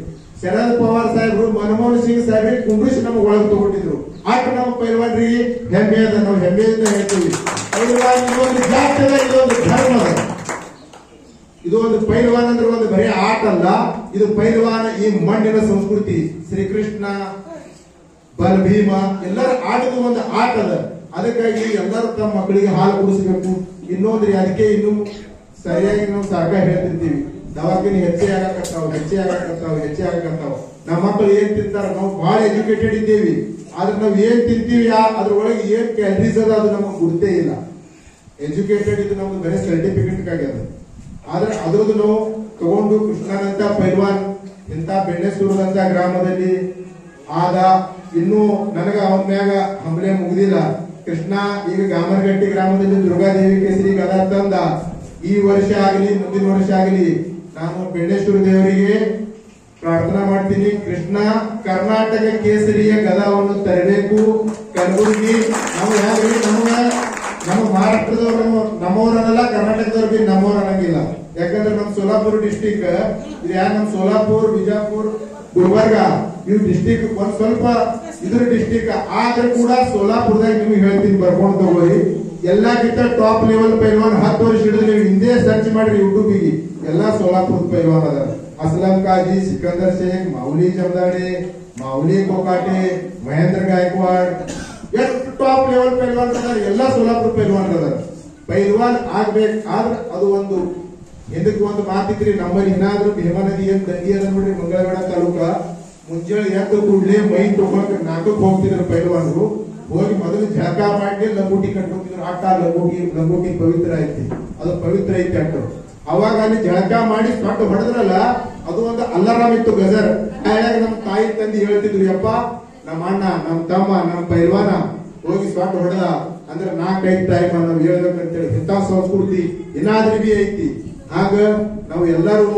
ಶರದ್ ಪವಾರ್ ಸಾಹೇಬ್ರು ಮನಮೋಹನ್ ಸಿಂಗ್ ಸಾಹೇಬ್ರಿಗೆ ಕುಂಡ್ರಿಸಿ ನಮ್ಗೆ ಒಳಗೆ ತಗೊಂಡಿದ್ರು. ಆಟ ನಮ್ಮ ಪೈಲ್ವಾನ್ರಿಗೆ ಹೆಮ್ಮೆ ಅದ, ನಾವು ಹೆಮ್ಮೆಯಿಂದ ಹೇಳ್ತೀವಿ. ಪೈಲ್ವಾನ್ ಇದೊಂದು ಜಾತಿ ಅದ, ಇದೊಂದು ಧರ್ಮ ಅದ. ಇದು ಒಂದು ಪೈಲ್ವಾನ್ ಅಂದ್ರೆ ಒಂದು ಬರೀ ಆಟ ಅಲ್ಲ, ಇದು ಪೈಲ್ವಾನ ಈ ಮಣ್ಣಿನ ಸಂಸ್ಕೃತಿ. ಶ್ರೀಕೃಷ್ಣ ಬಲಭೀಮ ಎಲ್ಲರ ಆಟದ ಒಂದು ಆಟ ಅದ. ಅದಕ್ಕಾಗಿ ಎಲ್ಲರೂ ತಮ್ಮ ಮಕ್ಕಳಿಗೆ ಹಾಲು ಕುಡಿಸಬೇಕು. ಇನ್ನೊಂದ್ರಿ ಅದಕ್ಕೆ ಇನ್ನು ಸರಿಯಾಗಿ ನಾವು ಸರ್ಕಾರ ಹೇಳ್ತಿರ್ತೀವಿ, ದವಾಖಾನೆ ಹೆಚ್ಚೆ ಆಗಕತ್ತಾವ. ನಮ್ಮ ಮಕ್ಕಳು ಏನ್ ತಿಂತಾರ, ನಾವು ಬಹಳ ಎಜುಕೇಟೆಡ್ ಇದ್ದೇವಿ, ಆದ್ರೆ ನಾವ್ ಏನ್ ತಿಂತೀವಿ ಅದ್ರೊಳಗೆ ಏನ್ ಕ್ಯಾಲರೀಸ್ ಅದ ಅದು ನಮಗೆ ಗುರ್ತೇ ಇಲ್ಲ. ಎಜುಕೇಟೆಡ್ ಇದು ನಮ್ದು ಬರೀ ಸರ್ಟಿಫಿಕೇಟ್ ಆಗ್ಯದ. ಆದ್ರೆ ಅದ್ರದ್ದು ನಾವು ತಗೊಂಡು ಕೃಷ್ಣನಂತ ಪೈಲ್ವಾನ್ ಇಂತ ಬೆಣ್ಣೆಸೂರದಂತ ಗ್ರಾಮದಲ್ಲಿ ಆದ. ಇನ್ನು ನನಗ ಅವನ ಮ್ಯಾಗ ಹಂಬಲೆ ಮುಗಿದಿಲ್ಲ. ಕೃಷ್ಣ ಈಗ ಗಾಮರಗಟ್ಟಿ ಗ್ರಾಮದಲ್ಲಿ ದುರ್ಗಾದೇವಿ ಕೇಸರಿ ಗದಾ ತಂದ. ಈ ವರ್ಷ ಆಗಲಿ ಮುಂದಿನ ವರ್ಷ ಆಗಲಿ ನಾನು ಬೆಣ್ಣೇಶ್ವರ ದೇವರಿಗೆ ಪ್ರಾರ್ಥನಾ ಮಾಡ್ತೀನಿ, ಕೃಷ್ಣ ಕರ್ನಾಟಕ ಕೇಸರಿಯ ಗದಾವನ್ನು ತರಬೇಕು. ಕಲಬುರಗಿ ನಮ್ಮ ಮಹಾರಾಷ್ಟ್ರದವ್ರು ನಮ್ಮವರನ್ನಲ್ಲ, ಕರ್ನಾಟಕದವ್ರು ಬಿ ನಮ್ಮವ್ರ ಅನ್ನಂಗಿಲ್ಲ. ಯಾಕಂದ್ರೆ ನಮ್ ಸೋಲಾಪುರ ಡಿಸ್ಟಿಕ್ ಇದು ನಮ್ ಸೋಲಾಪುರ್, ಬಿಜಾಪುರ್, ಗುಲ್ಬರ್ಗ ಇವ್ ಡಿಸ್ಟಿಕ್ ಒಂದ್ ಸ್ವಲ್ಪ ಇದ್ರ ಡಿಸ್ಟಿಕ್ ಆದ್ರೆ ಕೂಡ ಸೋಲಾಪುರದಾಗ ನಿಮ್ಗೆ ಹೇಳ್ತೀನಿ, ಬರ್ಕೊಂಡು ತಗೋರಿ. ಎಲ್ಲಕ್ಕಿಂತ ಟಾಪ್ ಲೆವೆಲ್ ಪೈಲ್ವಾನ್ 10 ವರ್ಷ ಹಿಡಿದು ನೀವು ಹಿಂದೆ ಸರ್ಚ್ ಮಾಡ್ರಿ ಯೂಟ್ಯೂಬಿಗೆ, ಎಲ್ಲಾ ಸೋಲಾಪುರದ ಪೈಲ್ವಾನ್ ಅದ. ಅಸ್ಲಂ ಕಾಜಿ, ಸಿಕಂದರ್ ಶೇಖ್, ಮಾವುಲಿ ಜಮದಾಡೆ, ಮಾವುಲಿ ಕೋಕಾಟೆ, ಮಹೇಂದ್ರ ಗಾಯಕ್ವಾಡ್, ಎಷ್ಟು ಟಾಪ್ ಲೆವೆಲ್ ಪೈಲ್ವಾನ್ ಅದಾರ, ಎಲ್ಲಾ ಸೋಲಾಪುರ ಪೈಲ್ವಾನ್ ಅದಾರ. ಪೈಲ್ವಾನ್ ಆಗ್ಬೇಕಾದ್ರೆ ಅದು ಒಂದು ಇದಕ್ಕೆ ಒಂದು ಮಾತಿದ್ರಿ. ನಮ್ಮಲ್ಲಿ ಏನಾದ್ರೂ ಭೀಮಾ ನದಿ ಏನ್ ದಂಡಿ ಅದ ನೋಡ್ರಿ, ಮಂಗಳಗಡ ತಾಲೂಕ. ಮುಂಜಾನೆ ಎದ್ದು ಕೂಡ್ಲೆ ಮೈ ತಗೊಂಡ್ 4ಕ್ಕೆ ಹೋಗ್ತಿದ್ರು ಪೈಲ್ವಾನ್ರು. ಹೋಗಿ ಮೊದಲು ಜಳಕ ಮಾಡಿ ಲಂಗೋಟಿ ಕಟ್ಕೊತಿದ್ರು. ಆಟ ಲಂಗೋಟಿ ಪವಿತ್ರ ಐತಿ, ಅದು ಪವಿತ್ರ ಐತಿ ಅಟ್ಟು. ಅವಾಗ ಅಲ್ಲಿ ಜಳಕ ಮಾಡಿ ಸ್ಟಾರ್ಟ್ ಹೊಡೆದ್ರಲ್ಲ, ಅದು ಒಂದು ಅಲ್ಲಾರಾಮ್ ಇತ್ತು ಗಜರ್. ನಮ್ ತಾಯಿ ತಂದಿ ಹೇಳ್ತಿದ್ರು, ಯಪ್ಪ ನಮ್ಮ ಅಣ್ಣ, ನಮ್ ತಮ್ಮ, ನಮ್ ಪೈಲ್ವಾನ ಹೋಗಿ ಸ್ಟಾರ್ಟ್ ಹೊಡೆದ ಅಂದ್ರೆ 4-5 ಟೈಮ್ ನಾವು ಹೇಳ್ಬೇಕಂತೇಳಿ ಇಂಥ ಸಂಸ್ಕೃತಿ ಏನಾದ್ರೂ ಬಿ ಐತಿ. ಆಗ ನಾವು ಎಲ್ಲರೂ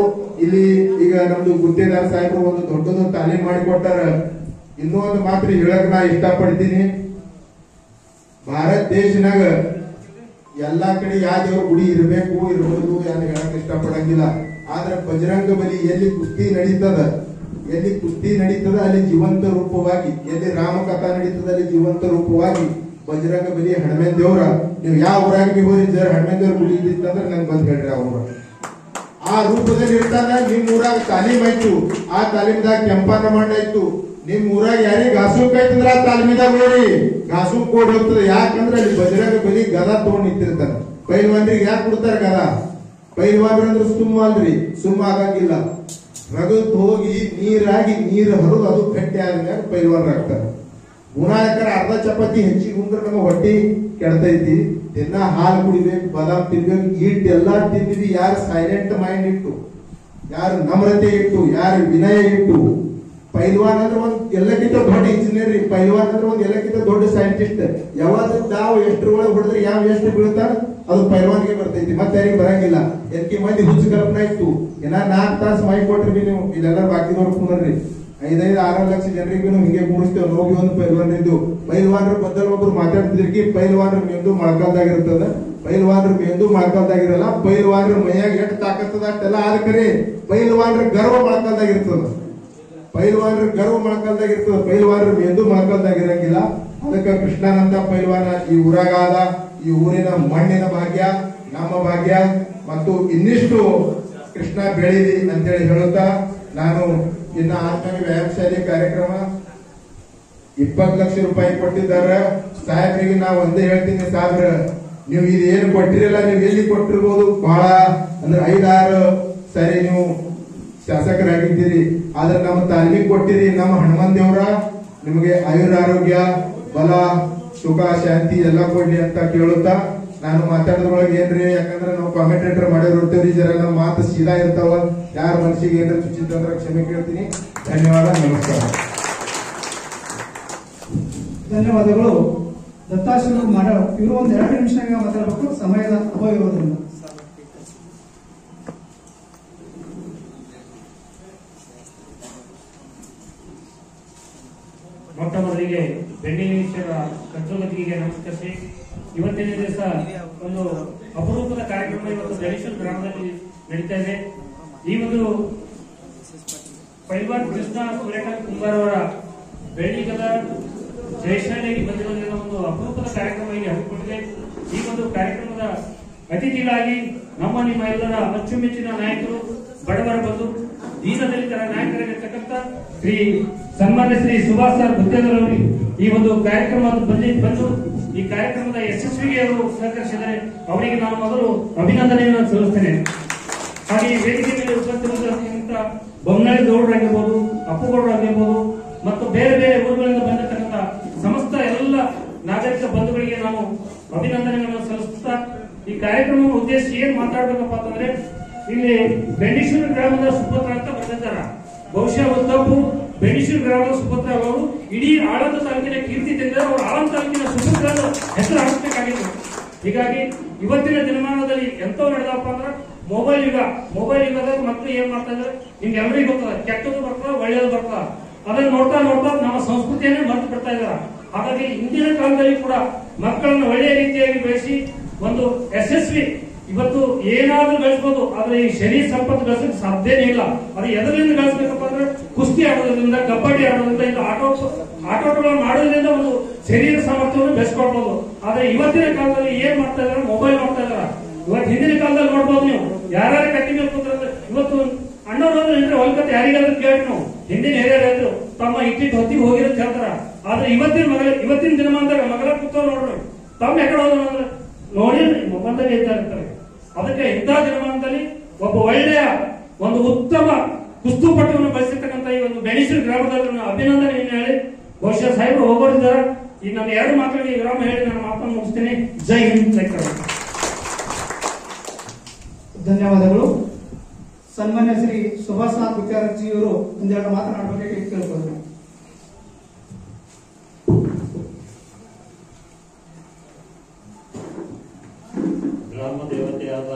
ಇಲ್ಲಿ ಈಗ ನಮ್ದು ಗುತ್ತೇದಾರ ಸಾಹೇಬರು ಒಂದು ದೊಡ್ಡದು ತಾಲೀಮ್ ಮಾಡಿಕೊಟ್ಟಾರ. ಇನ್ನೂ ಒಂದು ಮಾತ್ರ ಹೇಳಕ್ ನಾ ಇಷ್ಟಪಡ್ತೀನಿ, ಭಾರತ ದೇಶನಾಗ ಎಲ್ಲಾ ಕಡೆ ಯಾವ ದೇವ್ರ ಗುಡಿ ಇರಬೇಕು ಇರಬಹುದು ಅಂತ ಹೇಳಕ್ ಇಷ್ಟಪಡಂಗಿಲ್ಲ. ಆದ್ರೆ ಬಜರಂಗ ಬಲಿ ಎಲ್ಲಿ ಕುಸ್ತಿ ನಡೀತದ ಅಲ್ಲಿ ಜೀವಂತ ರೂಪವಾಗಿ, ಎಲ್ಲಿ ರಾಮಕಥಾ ನಡೀತದ ಅಲ್ಲಿ ಜೀವಂತ ರೂಪವಾಗಿ ಬಜರಂಗ ಬಲಿ ಹನುಮನ್ ದೇವ್ರ. ನೀವು ಯಾವ ಊರಾಗ ಬಿ ಹೋರಿ ಜರ ಹನುಮನ್ ದೇವ್ರ ಗುಡಿ ಇದ್ದಿತ್ತಂದ್ರೆ ನಂಗೆ ಬಂದ್ ಹೇಳ್ರಿ, ಅವ್ರ ಆ ರೂಪದಲ್ಲಿ ಇರ್ತಾನ. ನಿಮ್ ಊರಾಗ ತಾಲೀಮ್ ಆಯ್ತು, ಆ ತಾಲೀಮ್ದಾಗ ಕೆಂಪನ್ನ ಮಣ್ಣ ಆಯ್ತು. ನಿಮ್ ಊರಾಗ ಯಾರಿಗೆ ಘಾಸುಕ್ ಆಯ್ತಂದ್ರ ಆ ತಾಲೀಮಿದಾಗ ನೋಡಿ ಘಾಸುಕ್ ಕೋಡ್ ಹೋಗ್ತದೆ. ಯಾಕಂದ್ರೆ ಅಲ್ಲಿ ಬಜರಂಗ ಬಲಿ ಗದಾ ತಗೊಂಡ್ ನಿಂತಿರ್ತಾನ. ಪೈಲ್ವಾನ್ರಿಗೆ ಯಾಕೆ ಕೊಡ್ತಾರ ಗದಾ? ಪೈಲ್ವಾನ್ರಂದ್ರೆ ಸುಮ್ಮ ಅಲ್ರಿ, ಸುಮ್ಮ ಆಗಂಗಿಲ್ಲ. ರಗತ್ ಹೋಗಿ ನೀರಾಗಿ ನೀರು ಹರಿದು ಅದು ಗಟ್ಟಿ ಆದ್ಮೇಲೆ ಪೈಲ್ವಾನ್ರಾಗ್ತಾರ. ಗುಣಾಯಕರ ಅರ್ಧ ಚಪಾತಿ ಹೆಚ್ಚಿಗೆ ಉಂಡ್ರೆ ನಮ್ಮ ಹೊಟ್ಟಿ ಕೆಡ್ತೈತಿ. ದಿನ ಹಾಲು ಕುಡಿಬೇಕು, ಬಾದಾಮ್ ತಿನ್ಬೇಕು, ಎಲ್ಲಾ ತಿಂದಿವಿ. ಯಾರು ಸೈಲೆಂಟ್ ಮೈಂಡ್ ಇಟ್ಟು, ಯಾರು ನಮ್ರತೆ ಇಟ್ಟು, ಯಾರು ವಿನಯ ಇಟ್ಟು. ಪೈಲ್ವಾನ್ ಅಂದ್ರೆ ಒಂದ್ ಎಲ್ಲಕ್ಕಿಂತ ದೊಡ್ಡ ಇಂಜಿನಿಯರ್, ಪೈಲ್ವಾನ್ ಅಂದ್ರೆ ಒಂದ್ ಎಲ್ಲಕ್ಕಿಂತ ದೊಡ್ಡ ಸೈಂಟಿಸ್ಟ್. ಯಾವಾಗ ನಾವು ಎಷ್ಟರೊಳಗೆ ಹೊಡೆದ್ರೆ ಯಾವ ಎಷ್ಟು ಬೀಳ್ತಾರ ಅದು ಪೈಲ್ವಾನ್ಗೆ ಬರ್ತೈತಿ, ಮತ್ತೆ ಯಾರಿಗೆ ಬರಂಗಿಲ್ಲ. ಎನ್ಕಿ ಮಂದಿ ಹುಚ್ಚ ಕಲ್ಪನಾ ಇತ್ತು, ಏನ 4 ತಾಸು ಮೈ ಕೊಟ್ರಿ ಬಿ ನೀವು ಇದೆಲ್ಲ ಬಾಕಿದವ್ರು ಕುಂದ್ರಿ 5-6 ಲಕ್ಷ ಜನರಿಗೆ ಹಿಂಗೆ ಕೂಡಿಸ್ತೇವೆ. ಹೋಗಿ ಒಂದು ಪೈಲ್ವಾನ್ ಇದ್ದು ಪೈಲ್ವಾನ್ರ ಬದಲು ಒಬ್ರು ಮಾತಾಡ್ತಿದ್ರಿ, ಪೈಲ್ವಾನ್ರ ಮೆಂದು ಮೊಳಕಾಲ್ದಾಗಿರ್ತದ, ಪೈಲ್ವಾನ್ರ ಮೆಂದು ಮೊಳಕಾಲ್ದಾಗಿರಲ್ಲ. ಪೈಲ್ವಾನ್ರ ಮೈಯಾಗ ಎಷ್ಟು ತಾಕತ್ತದ ಅಷ್ಟೆಲ್ಲ ಆದ ಕರೆ ಪೈಲ್ವಾನ್ರ ಗರ್ವ ಮೊಳಕಾಲ್ದಾಗಿರ್ತದ. ಪೈಲ್ವಾನ್ರ ಮೆಂದು ಮೊಳಕಾಲ್ದಾಗಿರಂಗಿಲ್ಲ. ಅದಕ್ಕೆ ಕೃಷ್ಣನಂತ ಪೈಲ್ವಾನ ಈ ಊರಾಗ ಆದ. ಈ ಊರಿನ ಮಣ್ಣಿನ ಭಾಗ್ಯ, ನಮ್ಮ ಭಾಗ್ಯ ಮತ್ತು ಇನ್ನಿಷ್ಟು ಕೃಷ್ಣ ಬೆಳೀಲಿ ಅಂತೇಳಿ ಹೇಳುತ್ತಾ ನಾನು ಇನ್ನ ಆತ್ಮೀಯ ವ್ಯಾಯಾಮ ಶಾಲೆ ಕಾರ್ಯಕ್ರಮ 20 ಲಕ್ಷ ರೂಪಾಯಿ ಕೊಟ್ಟಿದ್ದಾರೆ ಸಾಹೇಬ್ರಿಗೆ. ನಾವು ಒಂದೇ ಹೇಳ್ತೀನಿ, ಸಾಹೇಬ್ರ ನೀವು ಇದೇನು ಕೊಟ್ಟಿರಲ್ಲ, ನೀವು ಎಲ್ಲಿ ಕೊಟ್ಟಿರ್ಬೋದು, ಬಹಳ ಅಂದ್ರೆ 5-6 ಸರಿ ನೀವು ಶಾಸಕರಾಗಿದ್ದೀರಿ, ಆದ್ರೆ ನಮ್ಮ ತಾಲೀಮಿಗೆ ಕೊಟ್ಟಿರಿ. ನಮ್ಮ ಹನುಮಂತ ದೇವರ ನಿಮಗೆ ಆಯುರಾರೋಗ್ಯ, ಬಲ, ಸುಖ, ಶಾಂತಿ ಎಲ್ಲ ಕೊಡ್ಲಿ ಅಂತ ಕೇಳುತ್ತಾ ನಾನು ಮಾತಾಡೋದ್ರೊಳಗೆ ಏನ್ರಿ, ಯಾಕಂದ್ರೆ ನಾವು ಕಾಮೆಂಟೇಟರ್ ಮಾಡಿರ್ತೀವಿ, ಜರ ನಮ್ಮ ಮಾತು ಸೀದಾ ಇರ್ತಾವ, ಯಾರ ಮನಸ್ಸಿಗೆ ಏನಾರ ಚುಚ್ಚಿತ್ತು ಅಂದ್ರೆ ಕ್ಷಮೆ ಕೇಳ್ತೀನಿ. ಧನ್ಯವಾದ, ನಮಸ್ಕಾರ. ಧನ್ಯವಾದಗಳು. ದತ್ತಾಶ್ರೀ ಮಾಡ ಇವರು ಒಂದು 2 ನಿಮಿಷನಾಗ ಮಾತಾಡಬೇಕು, ಸಮಯದ ಅಭಾವ ಇರೋದ್ರಿಂದ. ಮೊಟ್ಟ ಮೊದಲಿಗೆ ಬೆಂಡಿಗೇಶ್ವರ ಕರ್ತೃಗತಿಗೆ ನಮಸ್ಕರಿಸಿ, ಇವತ್ತಿನ ದಿವಸ ಒಂದು ಅಪರೂಪದ ಕಾರ್ಯಕ್ರಮ ಇವತ್ತು ಗಣೇಶ್ವರ ಗ್ರಾಮದಲ್ಲಿ ನಡೀತಾ ಇದೆ. ಈ ಒಂದು ಪೈಲ್ವಾನ್ ಕೃಷ್ಣ ಸೂರ್ಯಕಾಂತ್ ಕುಂಬಾರ್ ಅವರ ಬೆಳ್ಳಿಗದ ಜಯಶಾಲೆಗೆ ಬಂದಿರೋದ್ರಿಂದ ಒಂದು ಅಪರೂಪದ ಕಾರ್ಯಕ್ರಮ ಇಲ್ಲಿ ಹಮ್ಮಿಕೊಂಡಿದೆ. ಈ ಒಂದು ಕಾರ್ಯಕ್ರಮದ ಅತಿಥಿಗಳಾಗಿ ನಿಮ್ಮ ಎಲ್ಲರ ಅಚ್ಚುಮೆಚ್ಚಿನ ನಾಯಕರು, ಬಡವರ ಬಂಧು, ದೀನದಲಿತರ ನಾಯಕರಾಗಿರ್ತಕ್ಕಂಥ ಸನ್ಮಾನ್ಯ ಶ್ರೀ ಸುಭಾಷ್ ಸರ್ ಗುತ್ತೇದಾರ್ ಈ ಒಂದು ಕಾರ್ಯಕ್ರಮ ಬಂದು ಈ ಕಾರ್ಯಕ್ರಮದ ಯಶಸ್ವಿಗೆ ಅವರು ಸಹಕರಿಸಿದರೆ ಅವರಿಗೆ ನಾನು ಮೊದಲು ಅಭಿನಂದನೆಯನ್ನು ಸಲ್ಲಿಸ್ತೇನೆ. ಹಾಗೆ ಈ ವೇದಿಕೆ ಮೇಲೆ ಉಪಸ್ಥಿತರಿರುವಂತ ಬೊಮ್ಮನಹಳ್ಳಿ ಗೌಡರಾಗಿರ್ಬೋದು, ಅಪ್ಪುಗೌಡರಾಗಿರ್ಬೋದು ಮತ್ತು ಬೇರೆ ಬೇರೆ ಊರುಗಳಿಂದ ಬಂದಿರತಕ್ಕಂಥ ಸಮಸ್ತ ಎಲ್ಲ ನಾಗರಿಕ ಬಂಧುಗಳಿಗೆ ನಾನು ಅಭಿನಂದನೆಗಳನ್ನು ಸಲ್ಲಿಸುತ್ತಾ ಈ ಕಾರ್ಯಕ್ರಮವನ್ನು ಉದ್ದೇಶಿಸಿ ಏನ್ ಮಾತಾಡ್ಬೇಕಪ್ಪ ಅಂತಂದ್ರೆ, ಇಲ್ಲಿ ಬೆಂಡೇಶ್ವರ ಗ್ರಾಮದ ಸುಪುತ್ರ ಅಂತ ಬಂದಿದ್ದಾರೆ. ಬಹುಶಃ ತಪ್ಪು, ಬೆಂಡೇಶ್ವರ ಗ್ರಾಮದ ಸುಪುತ್ರ ಅವರು ಇಡೀ ಆಳಂದ ತಾಲೂಕಿನ ಕೀರ್ತಿ ತಂದರೆ ಅವರು ಆಳಂದ ತಾಲೂಕಿನ ಸುಪುತ್ರದ ಹೆಸರು ಹಾಕಬೇಕಾಗಿತ್ತು. ಹೀಗಾಗಿ ಇವತ್ತಿನ ದಿನಮಾನದಲ್ಲಿ ಎಂತವ್ ನಡೆದಪ್ಪ ಅಂದ್ರೆ ಮೊಬೈಲ್ ಯುಗದಾಗ ಮಕ್ಕಳು ಏನ್ ಮಾಡ್ತಾ ಇದ್ದಾರೆ ನಿಮ್ಗೆಲ್ಲರಿಗೂ ಗೊತ್ತದ, ಕೆಟ್ಟದ್ದು ಬರ್ತದ, ಒಳ್ಳೆಯದು ಬರ್ತದ. ಅದನ್ನ ನೋಡ್ತಾ ನೋಡ್ತಾ ನಮ್ಮ ಸಂಸ್ಕೃತಿಯನ್ನೇ ಮರೆತು ಬಿಡ್ತಾ ಇದ್ದಾರೆ. ಹಾಗಾಗಿ ಇಂದಿನ ಕಾಲದಲ್ಲಿ ಕೂಡ ಮಕ್ಕಳನ್ನು ಒಳ್ಳೆಯ ರೀತಿಯಾಗಿ ಬೆಳೆಸಿ ಒಂದು ಯಶಸ್ವಿ ಇವತ್ತು ಏನಾದ್ರೂ ಗಳಿಸಬಹುದು, ಆದ್ರೆ ಈ ಶರೀರ ಸಂಪತ್ತು ಗಳಿಸಕ್ಕೆ ಸಾಧ್ಯನೇ ಇಲ್ಲ. ಅದು ಎದರಿಂದ ಗಳಿಸಬೇಕಪ್ಪ ಅಂದ್ರೆ ಕುಸ್ತಿ ಆಡೋದ್ರಿಂದ, ಕಬಡ್ಡಿ ಆಡೋದ್ರಿಂದ, ಇದು ಆಟೋಟಗಳನ್ನು ಮಾಡೋದ್ರಿಂದ ಒಂದು ಶರೀರ ಸಾಮರ್ಥ್ಯವನ್ನು ಬೆಳೆಸ್ಕೊಳ್ಬಹುದು. ಆದ್ರೆ ಇವತ್ತಿನ ಕಾಲದಲ್ಲಿ ಏನ್ ಮಾಡ್ತಾ ಇದಾರೆ, ಮೊಬೈಲ್ ನೋಡ್ತಾ ಇದಾರೆ. ಇವತ್ತು ಹಿಂದಿನ ಕಾಲದಲ್ಲಿ ನೋಡ್ಬೋದು ನೀವು, ಯಾರ್ಯಾರು ಕಟ್ಟಿ ಮೇಲೆ ಕೂತ್ರೆ ಇವತ್ತು ಅಣ್ಣವ್ರು ಅಂದ್ರೆ ಹೊಲ್ಕತ್ತೆ ಯಾರಿಗಾದ್ರೂ ಕೇಳಿ ನಾವು ಹಿಂದಿನ ಹಿರಿಯರು ತಮ್ಮ ಇಟ್ಟಿಟ್ಟು ಹೊತ್ತಿಗೆ ಹೋಗಿರೋದು ಹೇಳ್ತಾರ. ಆದ್ರೆ ಇವತ್ತಿನ ದಿನಮಾನದಾಗ ಮಗಳ ಕೂತವ್ರು ನೋಡ್ರಿ, ತಮ್ಮ ಎಕಡೆ ಹೋದ್ರೆ ನೋಡಿ ಮೊಬೈಲ್ದಲ್ಲಿ ಇರ್ತಾರೆ. ಅದಕ್ಕೆ ಇಂಥ ದಿನಮಾನದಲ್ಲಿ ಒಬ್ಬ ಒಳ್ಳೆಯ ಒಂದು ಉತ್ತಮ ಕುಸ್ತುಪಟುವನ್ನು ಬೆಳೆಸಿರ್ತಕ್ಕಂಥ ಈ ಒಂದು ಬೆಣೇಶ್ವರ ಗ್ರಾಮದಲ್ಲಿ ಅಭಿನಂದನೆಯನ್ನು ಹೇಳಿ, ಬಹುಶಃ ಸಾಹೇಬರು ಹೋಗೋರಿದ್ದಾರೆ. ಈಗ ನಾನು 2 ಮಾತುಗಳಿಗೆ ವಿರಾಮ ಹೇಳಿ ನನ್ನ ಮಾತನ್ನು ಮುಗಿಸ್ತೇನೆ. ಜೈ ಹಿಂದ್, ಜೈ ಕರ್ನಾಟಕ. ಧನ್ಯವಾದಗಳು. ಸನ್ಮಾನ್ಯ ಶ್ರೀ ಸುಭಾಷ್ ಗುತ್ತೇದಾರ್ಜಿ ಅವರು ಒಂದೆರಡು ಮಾತನಾಡಬೇಕಾಗಿ ಕೇಳ್ಕೊಳ್ತೀನಿ. ಗ್ರಾಮ ದೇವತೆಯಾದ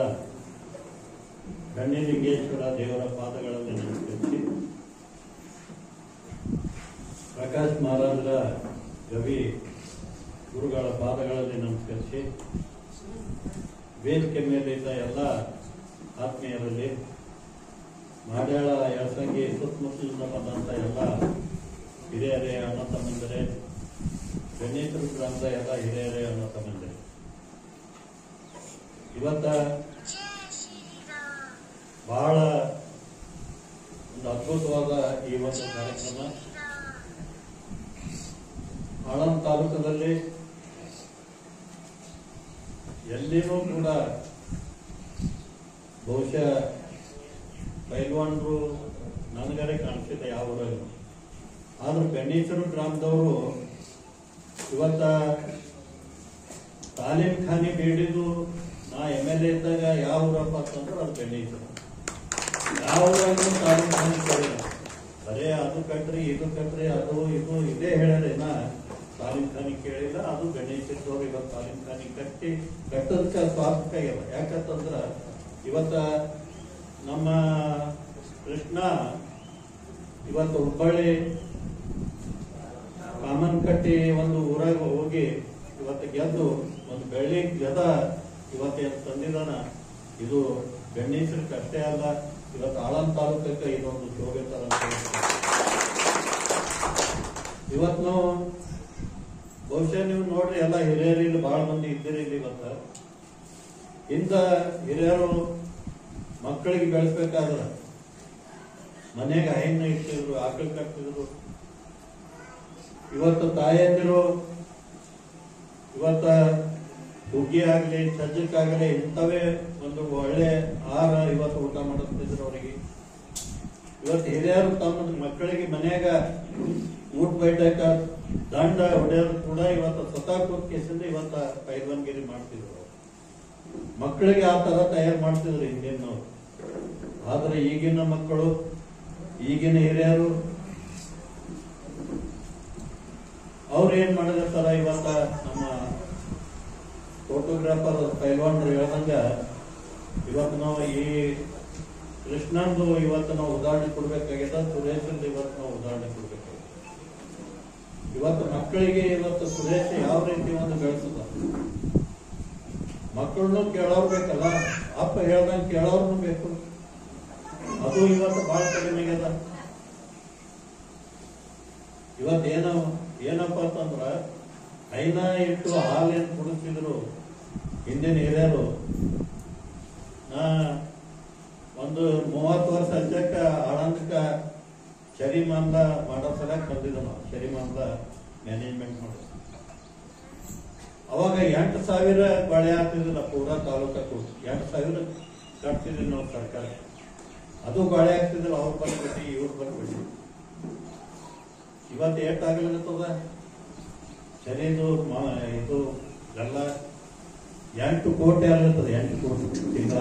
ಬೆಂಡಿಗೇಶ್ವರ ದೇವರ ಪಾದಗಳಲ್ಲಿ ನಮಸ್ಕರಿಸಿ, ಪ್ರಕಾಶ್ ಮಹಾರಾಜರ ಗವಿ ಗುರುಗಳ ಪಾದಗಳಲ್ಲಿ ನಮಸ್ಕರಿಸಿ, ವೇದಿಕೆ ಮೇಲಿದ್ದ ಎಲ್ಲ ಆತ್ಮೀಯರಲ್ಲಿ, ಮಾಡ್ಯಾಳ ಯಳಸಂಗಿ ಸುತ್ತಮುತ್ತಲಿಂದ ಬಂದಂತ ಎಲ್ಲ ಹಿರಿಯರೇ, ಅಣ್ಣ ತಮ್ಮಂದರೆ, ಬೆಣ್ಣೇಶ್ವರ ಗ್ರಾಮದ ಎಲ್ಲ ಹಿರಿಯರೇ, ಅಣ್ಣ ತಮ್ಮಂದರೆ, ಇವತ್ತ ಬಹಳ ಒಂದು ಅದ್ಭುತವಾದ ಈ ಒಂದು ಕಾರ್ಯಕ್ರಮ ಆಳಂದ ತಾಲೂಕದಲ್ಲಿ ಎಲ್ಲಿನೂ ಕೂಡ ಬಹುಶಃ ಪೈಲ್ವಾನರು ನನಗರೆ ಕಾಣಿಸಿದೆ ಯಾವ ಊರಲ್ಲಿ. ಆದ್ರೂ ಬೆಂಡೇಶ್ವರ ಗ್ರಾಮದವರು ಇವತ್ತ ತಾಲೀಮ್ ಖಾನಿ ಬೇಡಿದ್ದು ನಾ MLA ಇದ್ದಾಗ ಯಾವ ಊರಪ್ಪ ಅಂತಂದ್ರೆ ಅದು ಬೆಂಡೇಶ್ವರ. ಯಾವ ಊರಾಗೂ ತಾಲೀಮ್ ಖಾನಿ ಕೇಳಿಲ್ಲ, ಬರೇ ಅದು ಕಟ್ರಿ ಇದು ಕಟ್ರಿ ಅದು ಇದು ಇದೇ ಹೇಳೋದೇನ ತಾಲೀಮ್ ಖಾನಿ ಕೇಳಿಲ್ಲ. ಅದು ಬೆಂಡೇಶ್ವರದವ್ರು ಇವತ್ತು ತಾಲೀಮ್ ಖಾನಿ ಕಟ್ಟೋದಕ್ಕೆ ಸ್ವಾರ್ಥಕ ಇಲ್ಲ. ಯಾಕಂತಂದ್ರ ಇವತ್ತ ನಮ್ಮ ಕೃಷ್ಣ ಇವತ್ತು ಹುಬ್ಬಳ್ಳಿ ಕಾಮನ್ಕಟ್ಟಿ ಒಂದು ಊರಾಗ ಹೋಗಿ ಇವತ್ತು ಗೆದ್ದು ಒಂದು ಬೆಳ್ಳಿ ಗದ ಇವತ್ತೇನು ತಂದಿದಾನ, ಇದು ಬೆಣ್ಣೇಶ್ವರಕ್ಕೆ ಅಷ್ಟೇ ಅಲ್ಲ, ಇವತ್ತು ಆಳಂದ ತಾಲೂಕಕ್ಕೆ ಇದೊಂದು ಶೋಭೆ ತರ. ಇವತ್ತು ನಾವು ಬಹುಶಃ ನೀವು ನೋಡ್ರಿ ಎಲ್ಲ ಹಿರಿಯರು ಇಲ್ಲಿ ಬಹಳ ಮಂದಿ ಇದ್ದೀರಿ ಇಲ್ಲಿ ಇವತ್ತ. ಇಂಥ ಹಿರಿಯರು ಮಕ್ಕಳಿಗೆ ಬೆಳೆಸ್ಬೇಕಾದ್ರ ಮನೆಗೆ ಹೈನ ಇಟ್ಟಿದ್ರು, ಆಕಳು ಕಟ್ತಿದ್ರು. ಇವತ್ತು ತಾಯಂದಿರು ಇವತ್ತ ಹುಗ್ಗಿ ಆಗ್ಲಿ ಸಜ್ಜಕ್ಕಾಗಲಿ ಇಂಥವೇ ಒಂದು ಒಳ್ಳೆ ಆಹಾರ ಇವತ್ತು ಊಟ ಮಾಡಿಸ್ತಿದ್ರು ಅವರಿಗೆ. ಇವತ್ತು ಹಿರಿಯರು ತಮ್ಮ ಮಕ್ಕಳಿಗೆ ಮನ್ಯಾಗ ಊಟ ಬೈಟಕ ದಂಡ ಹೊಡೆಯೋದು ಕೂಡ ಇವತ್ತು ಸ್ವತಃ ಕೂತ್ ಕೇಸಿಂದ ಇವತ್ತ ಪೈಲ್ವಾನ್ಗಿರಿ ಮಾಡ್ತಿದ್ರು. ಮಕ್ಕಳಿಗೆ ಆ ತರ ತಯಾರು ಮಾಡ್ತಿದ್ರು ಹಿಂದಿನವ್ರು. ಆದ್ರೆ ಈಗಿನ ಮಕ್ಕಳು, ಈಗಿನ ಹಿರಿಯರು ಅವ್ರು ಏನ್ ಮಾಡಿರ್ತಾರ, ಇವತ್ತ ನಮ್ಮ ಫೋಟೋಗ್ರಾಫರ್ ಪೈಲ್ವಾನ್ರು ಹೇಳ್ದಂಗ ಇವತ್ತು ನಾವು ಈ ಕೃಷ್ಣಂದು ಇವತ್ತು ನಾವು ಉದಾಹರಣೆ ಕೊಡ್ಬೇಕಾಗಿದೆ, ಸುರೇಶಂದು ಇವತ್ತು ನಾವು ಉದಾಹರಣೆ ಕೊಡ್ಬೇಕಾಗಿದೆ. ಇವತ್ತು ಮಕ್ಕಳಿಗೆ ಇವತ್ತು ಸುರೇಶ ಯಾವ ರೀತಿ ಒಂದು ಬೆಳೆಸದ, ಮಕ್ಕಳನ್ನು ಕೇಳೋರು ಬೇಕಲ್ಲ, ಅಪ್ಪ ಹೇಳ್ದಂಗೆ ಕೇಳೋರ್ನು ಬೇಕು. ಅದು ಇವತ್ತು ಬಹಳ ಕಡಿಮೆ ಆಗ್ಯದ. ಇವತ್ತು ಏನಪ್ಪ ಅಂತಂದ್ರ ಐನ ಇಟ್ಟು ಹಾಲೇನು ಕುಡಿಸ್ತಿದ್ರು ಹಿಂದಿನ ಹಿರಿಯರು. ನಾ ಒಂದು 30 ವರ್ಷ ಹಚ್ಚಕ್ಕ ಆಳಂದಕ್ಕ ಶರಿ ಮಾಮ್ಲ ಮಾಡೋ ಸಲಕ್ ಬಂದಿದ್ದ ನಾವು. ಶರಿ ಮಾಮ್ಲ ಮ್ಯಾನೇಜ್ಮೆಂಟ್ ಮಾಡೋದು. ಅವಾಗ 8,000 ಬಳೆ ಆಗ್ತಿದ್ದಿಲ್ಲ ಪೂರಾ ತಾಲೂಕಕ್ಕೂ. 8,000 ಕಟ್ತಿದ್ವಿ ನಾವು ಸರ್ಕಾರ. ಅದು ಬಳೆ ಆಗ್ತಿದ್ದಿಲ್ಲ, ಅವ್ರು ಬಂದ್ಬಿಟ್ಟು ಇವ್ರು ಬಂದ್ಬಿಟ್ಟು. ಇವತ್ತು ಏಟಾಗಲಿರ್ತದ ಶರೀದು ಇದು ಎಲ್ಲ 8 ಕೋಟಿ ಆಗಿರ್ತದೆ. 8 ಕೋಟಿ ತಿಂಗಳ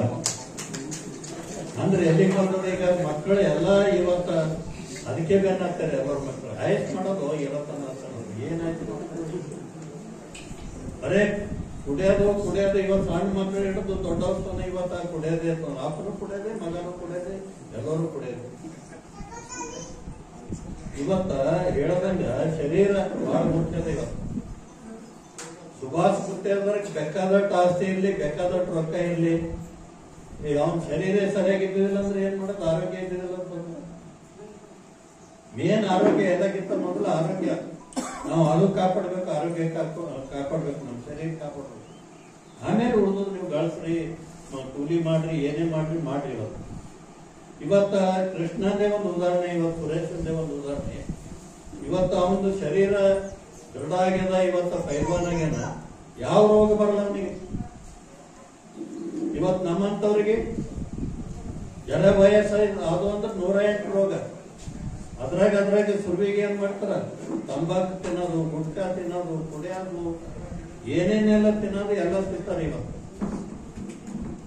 ಅಂದ್ರೆ ಎಲ್ಲಿಗೆ ಬರ್ತದೆ ಈಗ? ಮಕ್ಕಳು ಎಲ್ಲ ಇವತ್ತ ಅದಕ್ಕೆ ಬೇನ್ ಆಗ್ತಾರೆ. ಎಲ್ಲರ ಮಕ್ಕಳು ಆಯ್ತು ಮಾಡೋದು ಇರತ್ತನ್ನ ಏನಾಯ್ತು ಬರೇ ಕುಡಿಯೋದು ಇವತ್ತು ಸಣ್ಣ ಮಕ್ಕಳು ಹಿಡಿದು ದೊಡ್ಡವ್ರ ಇವತ್ತ ಕುಡಿಯೋದೇ, ಅಪ್ಪನು ಕುಡಿಯೋದೆ, ಮಗನು ಕುಡಿಯೋದೆ, ಎಲ್ಲರೂ ಕುಡಿಯೋದು. ಇವತ್ತ ಹೇಳದಂಗ ಶರೀರ ಬಹಳ ಮುಖ್ಯದ. ಇವತ್ತು ಸುಭಾಷ್ ಗುತ್ತೇದಾರಕ್ಕೆ ಬೇಕಾದಷ್ಟು ಆಸ್ತಿ ಇರ್ಲಿ, ಬೇಕಾದಷ್ಟು ರೊಕ್ಕ ಇರ್ಲಿ, ಅವನ ಶರೀರ ಸರಿಯಾಗಿದ್ದಿಲ್ಲ ಅಂದ್ರೆ ಏನ್ ಮಾಡೋದು? ಆರೋಗ್ಯ ಇದ್ದಿಲ್ಲ. ಮೇನ್ ಆರೋಗ್ಯ ಎಲ್ಲಕ್ಕಿಂತ ಮೊದಲು ಆರೋಗ್ಯ. ನಾವು ಅದು ಕಾಪಾಡ್ಬೇಕು, ಆರೋಗ್ಯ ಕಾಪಾಡ್ಬೇಕು, ನಮ್ಮ ಶರೀರ ಕಾಪಾಡ್ಬೇಕು. ಆಮೇಲೆ ಉಳಿದು ನೀವು ಗಳಿಸ್ರಿ, ಕೂಲಿ ಮಾಡ್ರಿ, ಏನೇ ಮಾಡ್ರಿ ಇವತ್ತ ಕೃಷ್ಣಂದೇ ಒಂದು ಉದಾಹರಣೆ, ಇವತ್ತು ಸುರೇಶಂದೇ ಒಂದು ಉದಾಹರಣೆ. ಇವತ್ತು ಅವನದು ಶರೀರ ದೃಢ ಆಗ್ಯದ, ಇವತ್ತ ಪೈಲ್ವಾನ್ ಆಗ್ಯಾನ, ಯಾವ ರೋಗ ಬರಲ್ಲ ಅವನಿಗೆ. ಇವತ್ತು ನಮ್ಮಂತವ್ರಿಗೆ ಜನ ವಯಸ್ಸ ಅದು ಅಂದ್ರೆ 108 ರೋಗ. ಅದ್ರಾಗ ಸುರುವಿಗೆ ಏನ್ ಮಾಡ್ತಾರ? ತಂಬಾಕು ತಿನ್ನೋದು, ಗುಟ್ಕಾ ತಿನ್ನೋದು, ಕುಡಿಯೋದು, ಏನೇನೆಲ್ಲ ತಿನ್ನೋದು ಎಲ್ಲ ತಿಂತಾರೆ.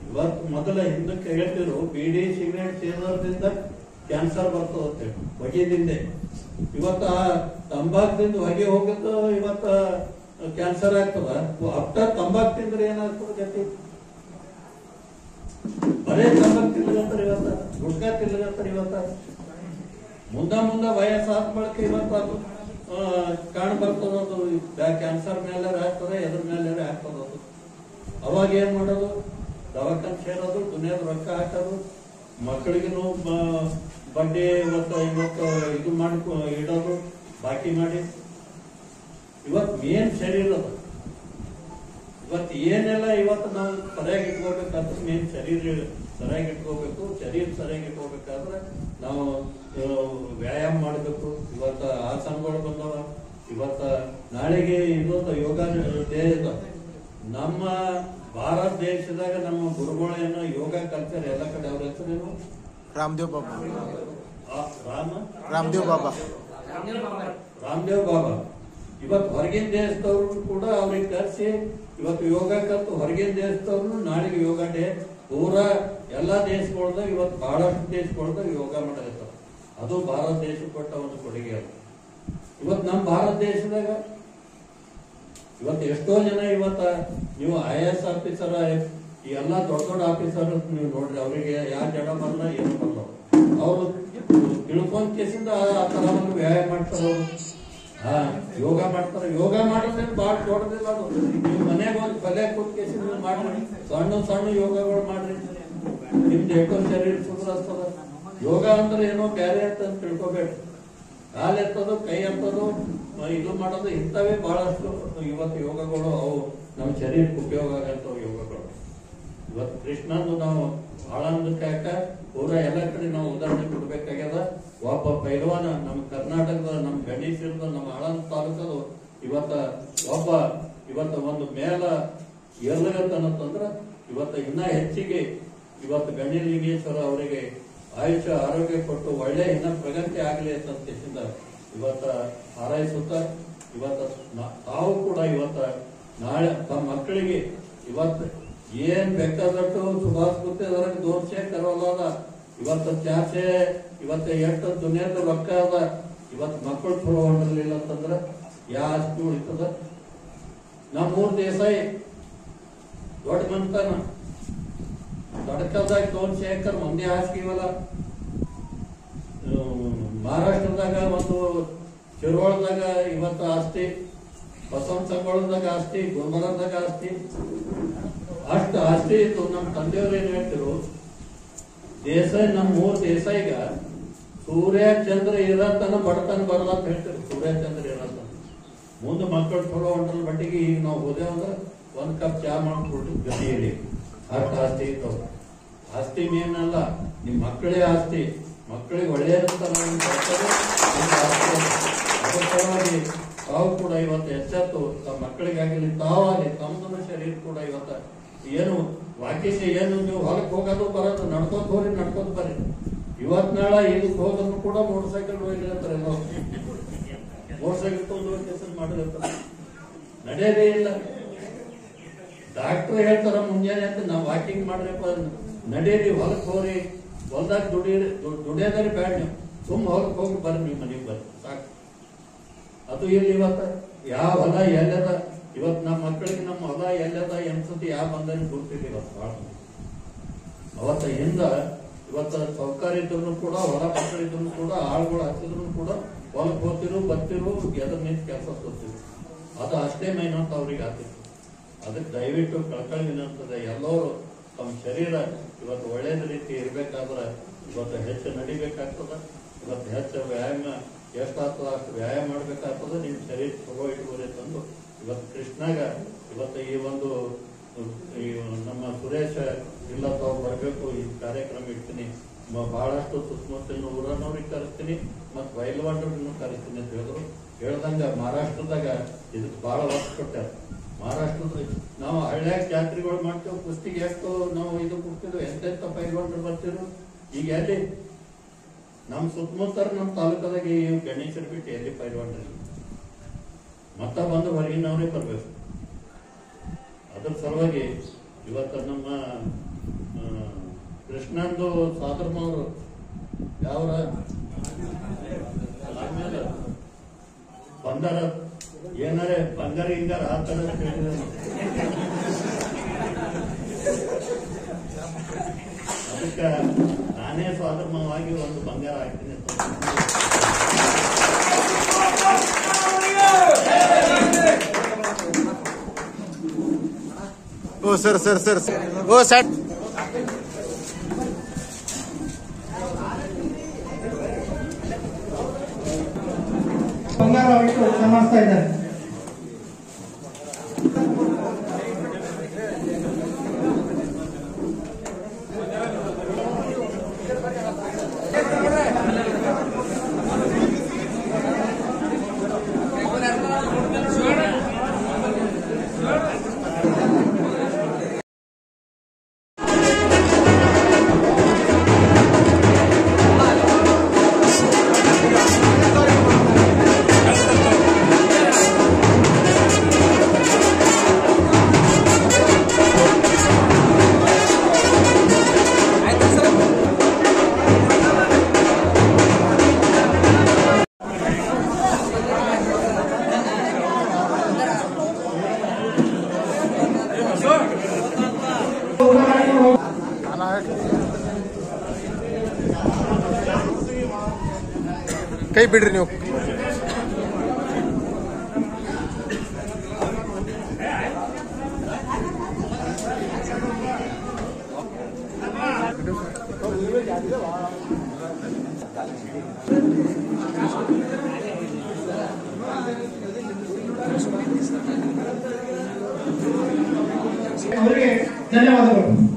ಇವತ್ತು ಮೊದಲ ಹಿಂದಕ್ಕೆ ಹೇಳ್ತಿರು ಬೀಡಿ ಸಿಗರೇಟ್ ಸೇದೋದ್ರಿಂದ ಕ್ಯಾನ್ಸರ್ ಬರ್ತದೆ ಹೊಗೆದಿಂದ. ಇವತ್ತ ತಂಬಾಕದಿಂದ ಹೊಗೆ ಹೋಗಿದ್ದು ಇವತ್ತ ಕ್ಯಾನ್ಸರ್ ಆಗ್ತದ. ಅಷ್ಟ ತಂಬಾಕು ತಿಂದ್ರೆ ಏನಾಗ್ತದೆ ಗತಿ? ಬರೇ ತಂಬಾಕು ತಿನ್ಲಿಗಂತಾರೆ ಇವತ್ತ, ಗುಡ್ಕಾ ತಿನ್ಲಿಗಂತಾರೆ ಇವತ್ತ. ಮುಂದ ವಯಸ್ಸಾದ ಬಳಕ ಇವತ್ತು ಅದು ಕಾಣ್ ಬರ್ತದದು. ಕ್ಯಾನ್ಸರ್ ಮೇಲೆ ಆಗ್ತದೆ, ಎದ್ರ ಮೇಲೆ ಆಗ್ತದದು. ಅವಾಗ ಏನ್ ಮಾಡೋದು? ದವಾಖಾನೆ ಸೇರೋದು, ದುನಿಯಾದ ರೊಕ್ಕ ಹಾಕೋದು, ಮಕ್ಕಳಿಗೂ ಬಡ್ಡಿ ಇವತ್ತು ಇದು ಮಾಡಿ ಇಡೋದು, ಬಾಕಿ ಮಾಡಿ. ಇವತ್ತು ಮೇನ್ ಶರೀರದ ಇವತ್ತು ಏನೆಲ್ಲ ಇವತ್ತು ನಾವು ಸರಿಯಾಗಿ ಇಟ್ಕೋಬೇಕಾದ್ರೆ ಮೇನ್ ಶರೀರ ಸರಿಯಾಗಿ ಇಟ್ಕೋಬೇಕು. ಶರೀರ ಸರಿಯಾಗಿ ಇಟ್ಕೋಬೇಕಾದ್ರೆ ನಾವು ವ್ಯಾಯಾಮ ಮಾಡಬೇಕು. ಇವತ್ತ ಆಸನಗಳು ಬಂದವ. ಇವತ್ತ ನಾಳೆಗೆ ಇದೊಂದು ಯೋಗ ಡೇ ಇದೆ. ನಮ್ಮ ಭಾರತ ದೇಶದಾಗ ನಮ್ಮ ಗುರುಗಳೇನು ಯೋಗ ಕಲ್ಚರ್ ಎಲ್ಲ ಕಡೆ. ಅವ್ರ ಹೆಸರೇನು? ರಾಮದೇವ್ ಬಾಬಾ. ರಾಮದೇವ್ ಬಾಬಾ. ಇವತ್ತು ಹೊರಗಿನ ದೇಶದವ್ರು ಕೂಡ ಅವ್ರಿಗೆ ಕರ್ಸಿ ಇವತ್ತು ಯೋಗ ಕಲ್ತು ಹೊರಗಿನ ದೇಶದವ್ರು ನಾಳೆಗೆ ಯೋಗ ಡೇ ಪೂರಾ ಎಲ್ಲಾ ದೇಶಗಳದಾಗ ಇವತ್ತು ಬಹಳಷ್ಟು ದೇಶಗಳದಾಗ ಯೋಗ ಮಾಡಲಿರ್ತಾರೆ. ಅದು ಭಾರತ ದೇಶ ಕೊಟ್ಟ ಒಂದು ಕೊಡುಗೆ. ಅದು ಇವತ್ತು ನಮ್ಮ ಭಾರತ ದೇಶದಾಗ ಇವತ್ತು ಎಷ್ಟೋ ಜನ ಇವತ್ತ ನೀವು IAS ಆಫೀಸರ್, ಈ ಎಲ್ಲಾ ದೊಡ್ಡ ಆಫೀಸರ್ ನೀವು ನೋಡ್ರಿ, ಅವರಿಗೆ ಯಾವ ಜಡ ಬರಲ್ಲ, ಏನು ಬರಲ್ಲ. ಅವರು ತಿಳ್ಕೊಂಡ್ ಕೇಸಿಂದ ಆ ತರ ಒಂದು ವ್ಯಾಯಾಮ ಮಾಡ್ತಾರೆ. ಅವರು ಯೋಗ ಮಾಡ್ತಾರೆ. ಯೋಗ ಮಾಡೋದ್ರಿಂದ ಬಹಳ ದೊಡ್ಡದಿಲ್ಲ ಅದು. ನೀವು ಮನೆಯಾಗ ಒಂದು ಪಲ್ಯ ಕೂತ್ ಕೇಸಿಂದ ಮಾಡ್ರಿ, ಸಣ್ಣ ಯೋಗಗಳು ಮಾಡ್ರಿ, ನಿಮ್ದು ಎಷ್ಟೋ ಶರೀರ ಸುಧಾರಿಸ್ತದ. ಯೋಗ ಅಂದ್ರೆ ಏನೋ ಬೇರೆ ಅಂತ ತಿಳ್ಕೊಬೇಡ್ರಿ. ಕಾಲೆತ್ತೋದು ಕೈ ಎತ್ತೋದು ಇದು ಮಾಡೋದು ಇಂಥವೇ ಬಹಳಷ್ಟು ಇವತ್ತು ಯೋಗಗಳು ಅವು ನಮ್ಮ ಶರೀರಕ್ಕೆ ಉಪಯೋಗ ಆಗಂತ ಯೋಗಗಳು. ಇವತ್ತು ಕೃಷ್ಣಂದು ನಾವು ಆಳಂದಕ್ಕೆ ಪೂರಾ ಎಲ್ಲ ಕಡೆ ನಾವು ಉದಾಹರಣೆ ಕೊಡ್ಬೇಕಾಗ್ಯದ. ಒಬ್ಬ ಪೈಲ್ವಾನ ನಮ್ಮ ಕರ್ನಾಟಕದ ನಮ್ಮ ಗಣೇಶರದ ನಮ್ಮ ಆಳಂದ ತಾಲೂಕದು ಇವತ್ತ ಒಂದು ಮೇಲ ಏರ್ಲಗತ್ತಂದ್ರ ಇವತ್ತು ಇನ್ನ ಹೆಚ್ಚಿಗೆ ಇವತ್ತು ಗಣ್ಯಲಿಂಗೇಶ್ವರ ಅವರಿಗೆ ಆಯುಷ್ಯ ಆರೋಗ್ಯ ಕೊಟ್ಟು ಒಳ್ಳೆ ಇನ್ನ ಪ್ರಗತಿ ಆಗಲಿ ಅಂತ ಇವತ್ತ ಹಾರೈಸುತ್ತ ತಾವು ಕೂಡ ನಾಳೆ ತಮ್ಮ ಮಕ್ಕಳಿಗೆ ಇವತ್ತು ಏನ್ ಬೇಕಾದಟ್ಟು ಸುಭಾಷ್ ಗುತ್ತೇದಾರಿಗೆ ದೋಷೆ ಕರೋಲ್ಲ ಚಾಚೆ ಎಷ್ಟು ದುನಿಯಾದ ರೊಕ್ಕ ಅದ ಮಕ್ಕಳು ಚಲೋ ಹೊಂದಿರ್ಲಿಲ್ಲ ಅಂತಂದ್ರ ಯಾ ಆಸ್ತಿ ಉಳಿತದ. ನಮ್ಮೂರ್ ದೇಸಾಯಿ ದೊಡ್ಡ ಮಂತನ ದೊಡ್ಡದಾಗ 200 ಎಕರೆ ಮಂದಿ ಆಸ್ತಿ ಇವಲ್ಲ. ಮಹಾರಾಷ್ಟ್ರದಾಗ ಒಂದು ಶಿರೋಳದಾಗ ಆಸ್ತಿ, ಬಸವನ ಸಂಗೊಳದಾಗ ಆಸ್ತಿ, ಗುಲ್ಬರ್ಗದಾಗ ಆಸ್ತಿ, ಅಷ್ಟು ಆಸ್ತಿ ಇತ್ತು. ನಮ್ಮ ತಂದೆಯವ್ರು ಏನ್ ಹೇಳ್ತಿರು, ದೇಸಾಯಿ ನಮ್ಮ 3 ದೇಸಾಯಿಗ ಸೂರ್ಯ ಚಂದ್ರ ಇರತನ ಬಡತನ ಬರಲ್ಲ ಅಂತ ಹೇಳ್ತಿರು. ಸೂರ್ಯ ಚಂದ್ರ ಇರತ್ತ ಮುಂದೆ ಮಕ್ಕಳು ಚಲೋ ಹೊಂಟಲ್ ಬಟ್ಟಿಗೆ ಈಗ ನಾವು ಹೋದೇವಂದ್ರ 1 ಕಪ್ ಚಾ ಮಾಡ್ಕೊಟ್ಟು ಗತಿ ಹೇಳಿ ಅಷ್ಟು ಆಸ್ತಿ ಇರ್ತವ. ಆಸ್ತಿ ಮೇನ್ ಅಲ್ಲ, ನಿಮ್ ಮಕ್ಕಳೇ ಆಸ್ತಿ. ಮಕ್ಕಳಿಗೆ ಒಳ್ಳೆಯದಾಗಿ ತಾವು ಕೂಡ ಎಚ್ಚೆತ್ತು ತಮ್ಮ ಮಕ್ಕಳಿಗಾಗಲಿ ತಾವಾಗಲಿ ತಮ್ಮದನ್ನ ಶರೀರ ಕೂಡ ಏನು ವಾಕಿಂಗ್ ಏನು ನೀವು ಹೊಲಕ್ಕೆ ಹೋಗೋದು ಬರೋದು ನಡ್ಕೋತ ಹೋರಿ ನಡ್ಕೋತ ಬರ್ರಿ. ನಾಳ ಇದಕ್ಕೆ ಹೋದ್ರು ಕೂಡ ಮೋಟರ್ ಸೈಕಲ್ ಹೋಗಿರ್ತಾರೆ. ಮೋಟರ್ ಸೈಕಲ್ ತಗೊಂಡು ಕೆಲಸ ಮಾಡಿರ್ತಾರೆ, ನಡೆಯದೇ ಇಲ್ಲ. ಡಾಕ್ಟರ್ ಹೇಳ್ತಾರ ಮುಂಜಾನೆ ಅಂತ ನಾವು ವಾಕಿಂಗ್ ಮಾಡ್ರಪ್ಪ, ನಡೀರಿ ಹೊಲಕ್ಕೆ ಹೋರಿ, ಹೊಲ್ದಾಗ ದುಡಿಯೋದಾರಿ ಬ್ಯಾಡ, ನೀವು ಸುಮ್ಮ ಹೊಲಕ್ಕೆ ಹೋಗಿ ಬರ್ರಿ, ನೀವು ಮನೆಗೆ ಬರ್ರಿ ಸಾಕು. ಅದು ಇಲ್ಲಿ ಯಾವ ಹೊಲ ಎಲ್ಲದ ನಮ್ಮ ಮಕ್ಕಳಿಗೆ ನಮ್ಮ ಹೊಲ ಎಲ್ಲದ ಎನ್ಸತಿ ಯಾವ ಬಂదని ಗೊತ್ತಿಲ್ಲ. ಹಿಂದ ಸೌಕರ್ಯ ಇದ್ರು ಕೂಡ ಹೊಲ ಮಕ್ಕಳು ಇದ್ರು ಕೂಡ ಆಳುಗಳು ಹಚ್ಚಿದ್ರು ಕೂಡ ಹೊಲಕ್ಕೆ ಹೋಗ್ತಿರು ಬರ್ತಿರು ಎದ್ರ ನಿಂತ ಕೆಲಸ ತೋರ್ತಿರು. ಅದು ಅಷ್ಟೇ ಮೈನ್ ಅಂತ ಅವ್ರಿಗೆ ಆಗ್ತಿತ್ತು. ಅದಕ್ಕೆ ದಯವಿಟ್ಟು ಕಳ್ಕಳಿ ವಿನಂತದೆ, ಎಲ್ಲರೂ ತಮ್ಮ ಶರೀರ ಒಳ್ಳೇದ ರೀತಿ ಇರ್ಬೇಕಾದ್ರೆ ಹೆಚ್ಚು ನಡಿಬೇಕಾಗ್ತದ. ಹೆಚ್ಚು ವ್ಯಾಯಾಮ ಎಷ್ಟಾಗ್ತದ ಅಷ್ಟು ವ್ಯಾಯಾಮ ಮಾಡ್ಬೇಕಾಗ್ತದ. ನಿಮ್ ಶರೀರ ಚಲೋ ಇಟ್ಕೋರಿ ತಂದು ಕೃಷ್ಣಾಗ ಈ ನಮ್ಮ ಸುರೇಶ ಇಲ್ಲ ತಾವು ಬರಬೇಕು, ಈ ಕಾರ್ಯಕ್ರಮ ಇಡ್ತೀನಿ. ಬಹಳಷ್ಟು ಸುತ್ತಮುತ್ತಲಿನ ಊರನ್ನವ್ರಿಗೆ ಕರೆಸ್ತೀನಿ, ಮತ್ ಬಯಲುವಾಡ್ರನ್ನು ಕರೆಸ್ತೀನಿ ಅಂತ ಹೇಳಿದ್ರು. ಹೇಳ್ದಂಗ ಮಹಾರಾಷ್ಟ್ರದಾಗ ಇದಕ್ಕೆ ಬಹಳ ಒತ್ತು ಕೊಟ್ಟಾರ. ಮಹಾರಾಷ್ಟ್ರದ ನಾವು ಹಳ್ಳ್ಯಾಗ ಜಾತ್ರೆಗಳು ಮಾಡ್ತೇವೆ, ಕುಸ್ತಿಗೆ ಎಷ್ಟು ನಾವು ಇದು ಕೊಡ್ತಿದ್ವು, ಎಂತೆಂತ ಬಯಲುವಾಡ್ರು ಬರ್ತಿದ್ರು. ಈಗ ಎಲ್ಲಿ ನಮ್ ಸುತ್ತಮುತ್ತರ ನಮ್ಮ ತಾಲೂಕದಾಗ ಈ ಗಣೇಶರು ಬಿಟ್ಟು ಎಲ್ಲಿ ಬಯಲುವಾಡ್ರಿ ಮತ್ತ ಬಂದು ಹೊರಗಿನವರೇ ಬರ್ಬೇಕು. ಅದ್ರ ಸಲುವಾಗಿ ನಮ್ಮ ಕೃಷ್ಣಂದು ಸಾಧರ್ಮವರು ಯಾವ ಬಂದಾರ ಏನಾರೇ ಬಂಗಾರ ಹಿಂಗಾರ ಆತರ ಅದಕ್ಕೆ ನಾನೇ ಸ್ವಾಧರ್ಮವಾಗಿ ಒಂದು ಬಂಗಾರ ಹಾಕ್ತೀನಿ. ಓ ಸರ್ ಓ ಸರ್ ಬಂಗಾರ ಇಟ್ಟು ಸನ್ಮಾನಿಸ್ತಾ ಇದ್ದಾರೆ. ಕೈ ಬಿಡ್ರಿ ನೀವು. ಅವರಿಗೆ ಧನ್ಯವಾದಗಳು.